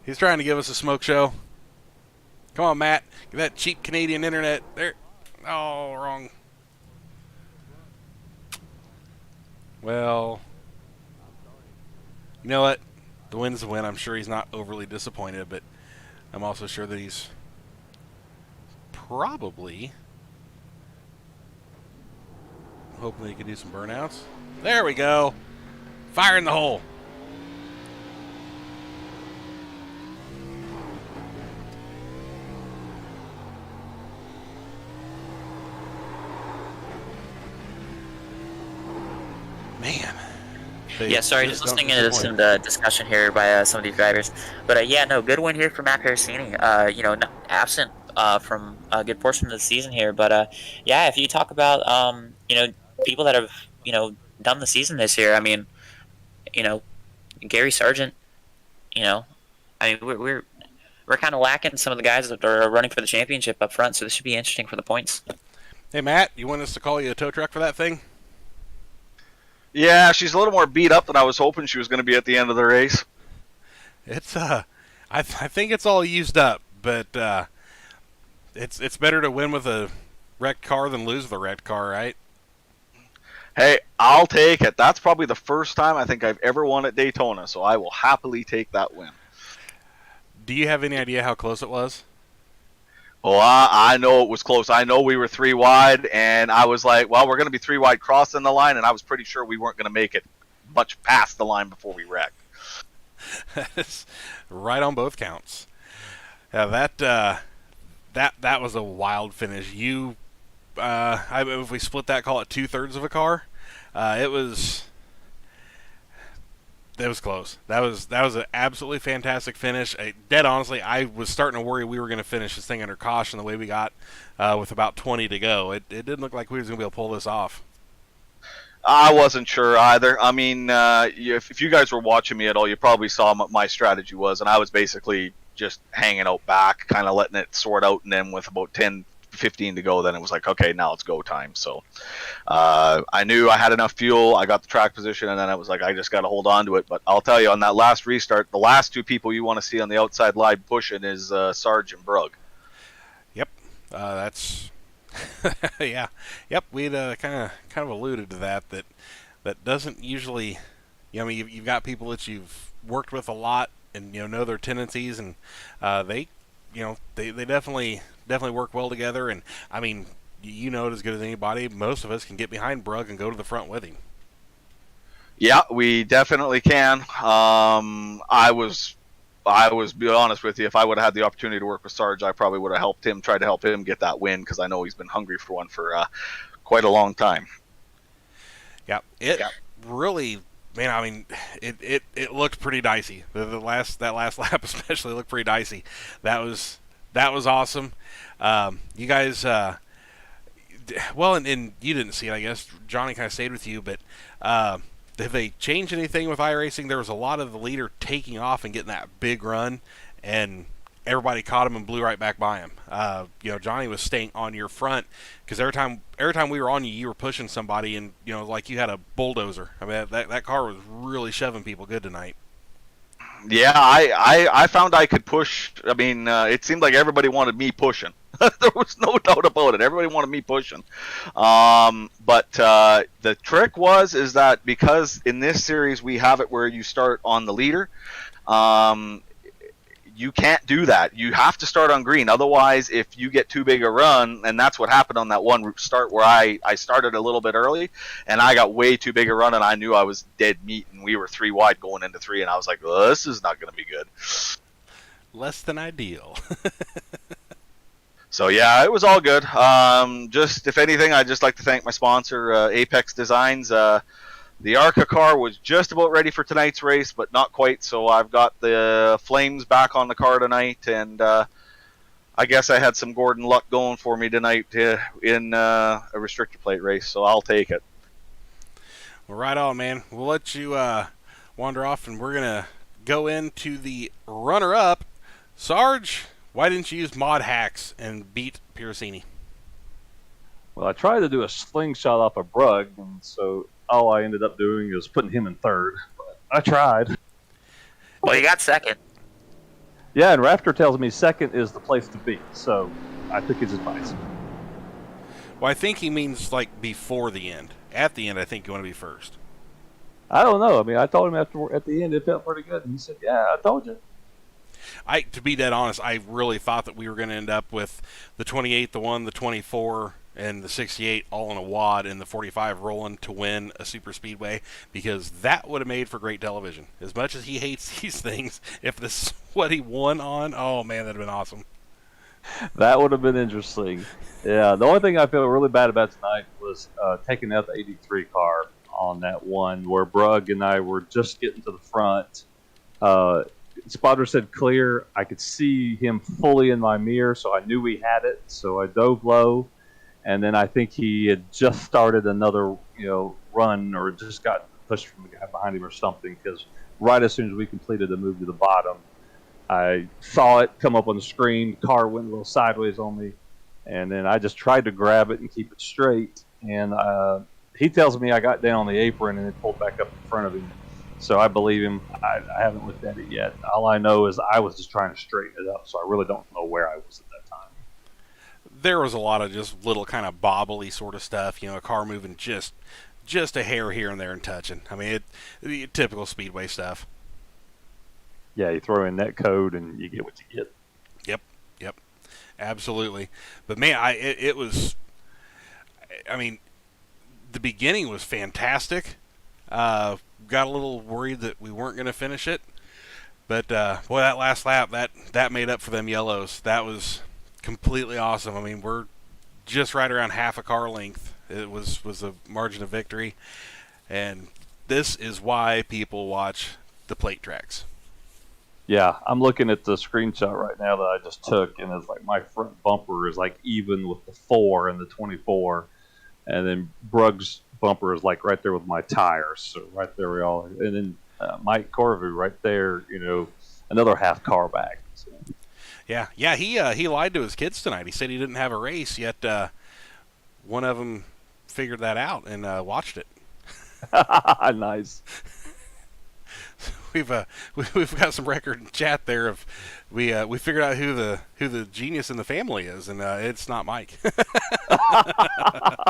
He's trying to give us a smoke show. Come on, Matt. Get that cheap Canadian internet. There. Oh, wrong. Well, you know what? The win's the win. I'm sure he's not overly disappointed, but I'm also sure that he's probably hoping he can do some burnouts. There we go. Fire in the hole. Man. Yeah, sorry, just listening into some discussion here by some of these drivers. But yeah, no, good win here for Matt Parasini. Absent from a good portion of the season here. But yeah, if you talk about people that have done the season this year, I mean, Gary Sargent, I mean we're kind of lacking some of the guys that are running for the championship up front. So this should be interesting for the points. Hey Matt, you want us to call you a tow truck for that thing? Yeah, she's a little more beat up than I was hoping she was going to be at the end of the race. It's I think it's all used up, but it's better to win with a wrecked car than lose with a wrecked car, right? Hey, I'll take it. That's probably the first time I think I've ever won at Daytona, so I will happily take that win. Do you have any idea how close it was? Oh, I know it was close. I know we were 3 wide, and I was like, well, we're going to be 3 wide crossing the line, and I was pretty sure we weren't going to make it much past the line before we wrecked. That's right on both counts. Yeah, that was a wild finish. If we split that, call it 2/3 of a car. It was close. That was an absolutely fantastic finish. Dead honestly, I was starting to worry we were going to finish this thing under caution the way we got with about 20 to go. It didn't look like we was going to be able to pull this off. I wasn't sure either. I mean, if you guys were watching me at all, you probably saw what my strategy was, and I was basically just hanging out back, kind of letting it sort out, and then with about 10, 15 to go, then it was like, okay, now it's go time. So I knew I had enough fuel. I got the track position, and then I was like, I just got to hold on to it. But I'll tell you, on that last restart, the last 2 people you want to see on the outside line pushing is Sarge and Brugg. Yep, that's yeah, yep. We'd kind of alluded to that doesn't usually. I mean, you've got people that you've worked with a lot and know their tendencies, and they definitely work well together. And I mean, you know it as good as anybody. Most of us can get behind Brugg and go to the front with him. Yeah, we definitely can. I was be honest with you, if I would have had the opportunity to work with Sarge, I probably would have tried to help him get that win, because I know he's been hungry for one for quite a long time. Yeah, really, man. I mean, it looked pretty dicey. That last lap especially looked pretty dicey. That was awesome. You guys, Well, and you didn't see it, I guess. Johnny kind of stayed with you, but have they changed anything with iRacing? There was a lot of the leader taking off and getting that big run, and everybody caught him and blew right back by him. Johnny was staying on your front because every time we were on you, you were pushing somebody, and like you had a bulldozer. I mean, that car was really shoving people good tonight. Yeah, I found I could push. I mean, it seemed like everybody wanted me pushing. There was no doubt about it. Everybody wanted me pushing. But the trick is that because in this series we have it where you start on the leader, you can't do that. You have to start on green. Otherwise, if you get too big a run, and that's what happened on that one start where I started a little bit early, and I got way too big a run, and I knew I was dead meat, and we were 3 wide going into 3, and I was like, well, this is not going to be good. Less than ideal. So, yeah, it was all good. Just, if anything, I'd just like to thank my sponsor, Apex Designs. The ARCA car was just about ready for tonight's race, but not quite, so I've got the flames back on the car tonight, and I guess I had some Gordon luck going for me tonight in a restrictor plate race, so I'll take it. Well, right on, man. We'll let you wander off, and we're going to go into the runner-up. Sarge, why didn't you use mod hacks and beat Pirosini? Well, I tried to do a slingshot off a Brug, and so all I ended up doing is putting him in third. But I tried. Well, you got second. Yeah, and Raptor tells me second is the place to be, so I took his advice. Well, I think he means like before the end. At the end, I think you want to be first. I don't know. I mean, I told him at the end it felt pretty good, and he said, "Yeah, I told you." To be dead honest, I really thought that we were going to end up with the 28, the 1, the 24, and the 68 all in a wad, and the 45 rolling to win a super speedway, because that would have made for great television. As much as he hates these things, if this is what he won on, oh man, that'd have been awesome. That would have been interesting. Yeah, the only thing I feel really bad about tonight was taking out the 83 car on that one where Brug and I were just getting to the front. Spotter said clear. I could see him fully in my mirror, so I knew we had it. So I dove low, and then I think he had just started another, run, or just got pushed from the guy behind him or something. Because right as soon as we completed the move to the bottom, I saw it come up on the screen. The car went a little sideways on me, and then I just tried to grab it and keep it straight. And he tells me I got down on the apron and it pulled back up in front of him. So I believe him. I haven't looked at it yet. All I know is I was just trying to straighten it up, so I really don't know where I was at that time. There was a lot of just little kind of bobbly sort of stuff, a car moving just a hair here and there and touching. I mean, typical speedway stuff. Yeah, you throw in that code and you get what you get. Yep, absolutely. But man, it was. I mean, the beginning was fantastic. Got a little worried that we weren't going to finish it, but boy, that last lap that made up for them yellows. That was completely awesome. I mean, we're just right around half a car length. It was a margin of victory, and this is why people watch the plate tracks. Yeah, I'm looking at the screenshot right now that I just took, and it's like my front bumper is like even with the 4 and the 24, and then Brug's bumper is like right there with my tires, so right there we all. And then Mike Corvu right there, another half car back. So. Yeah, he lied to his kids tonight. He said he didn't have a race yet. One of them figured that out and watched it. Nice. We've got some record in chat there of we figured out who the genius in the family is, and it's not Mike.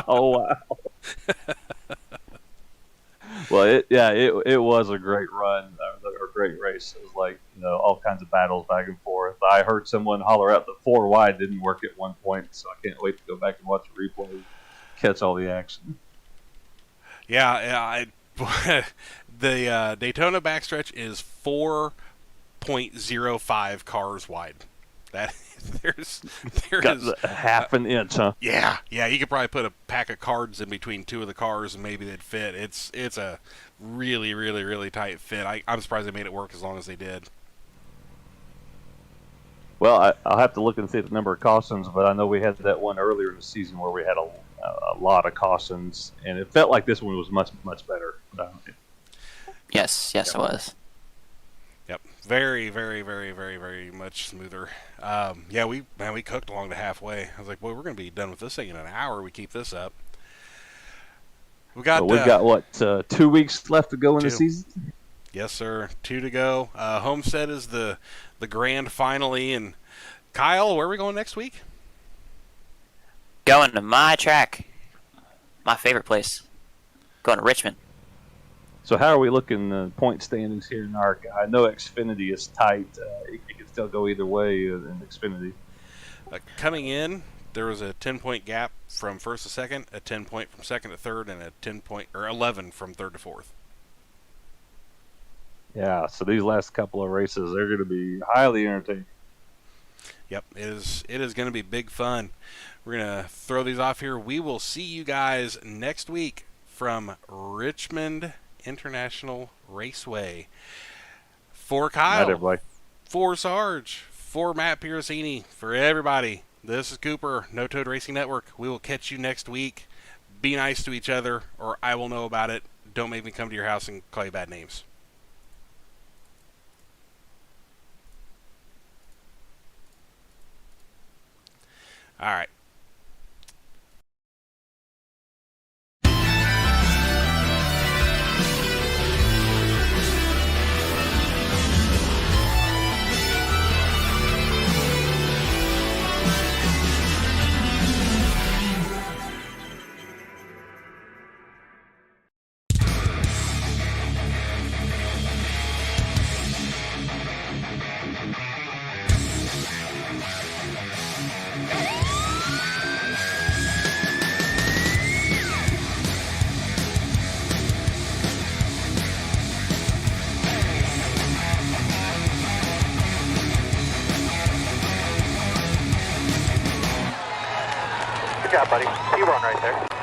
Oh wow. Well, it was a great run, or a great race. It was like all kinds of battles back and forth. I heard someone holler out that 4 wide didn't work at one point, so I can't wait to go back and watch the replay, catch all the action. Yeah, the Daytona backstretch is 4.05 cars wide. That there is half an inch, huh? Yeah. You could probably put a pack of cards in between 2 of the cars and maybe they'd fit. It's a really, really, really tight fit. I'm surprised they made it work as long as they did. Well, I'll have to look and see the number of cautions, but I know we had that one earlier in the season where we had a lot of cautions, and it felt like this one was much better. Yes, it was. Yep, very, very, very, very, very much smoother. Yeah, we cooked along to halfway. I was like, boy, we're going to be done with this thing in an hour. We keep this up. We've got what 2 weeks left to go in the season. Yes, sir. 2 to go. Homestead is the grand finale. And Kyle, where are we going next week? Going to my track, my favorite place. Going to Richmond. So how are we looking point standings here in ARCA? I know Xfinity is tight. It can still go either way in Xfinity. Coming in, there was a 10-point gap from first to second, a 10-point from second to third, and a 11 from third to fourth. Yeah, so these last couple of races, they're going to be highly entertaining. Yep, it is going to be big fun. We're going to throw these off here. We will see you guys next week from Richmond International Raceway. For Kyle, Night, for Sarge, for Matt Pirosini, for everybody, this is Cooper, No Toad Racing Network. We will catch you next week. Be nice to each other, or I will know about it. Don't make me come to your house and call you bad names. All right. Good job, buddy. You run right there.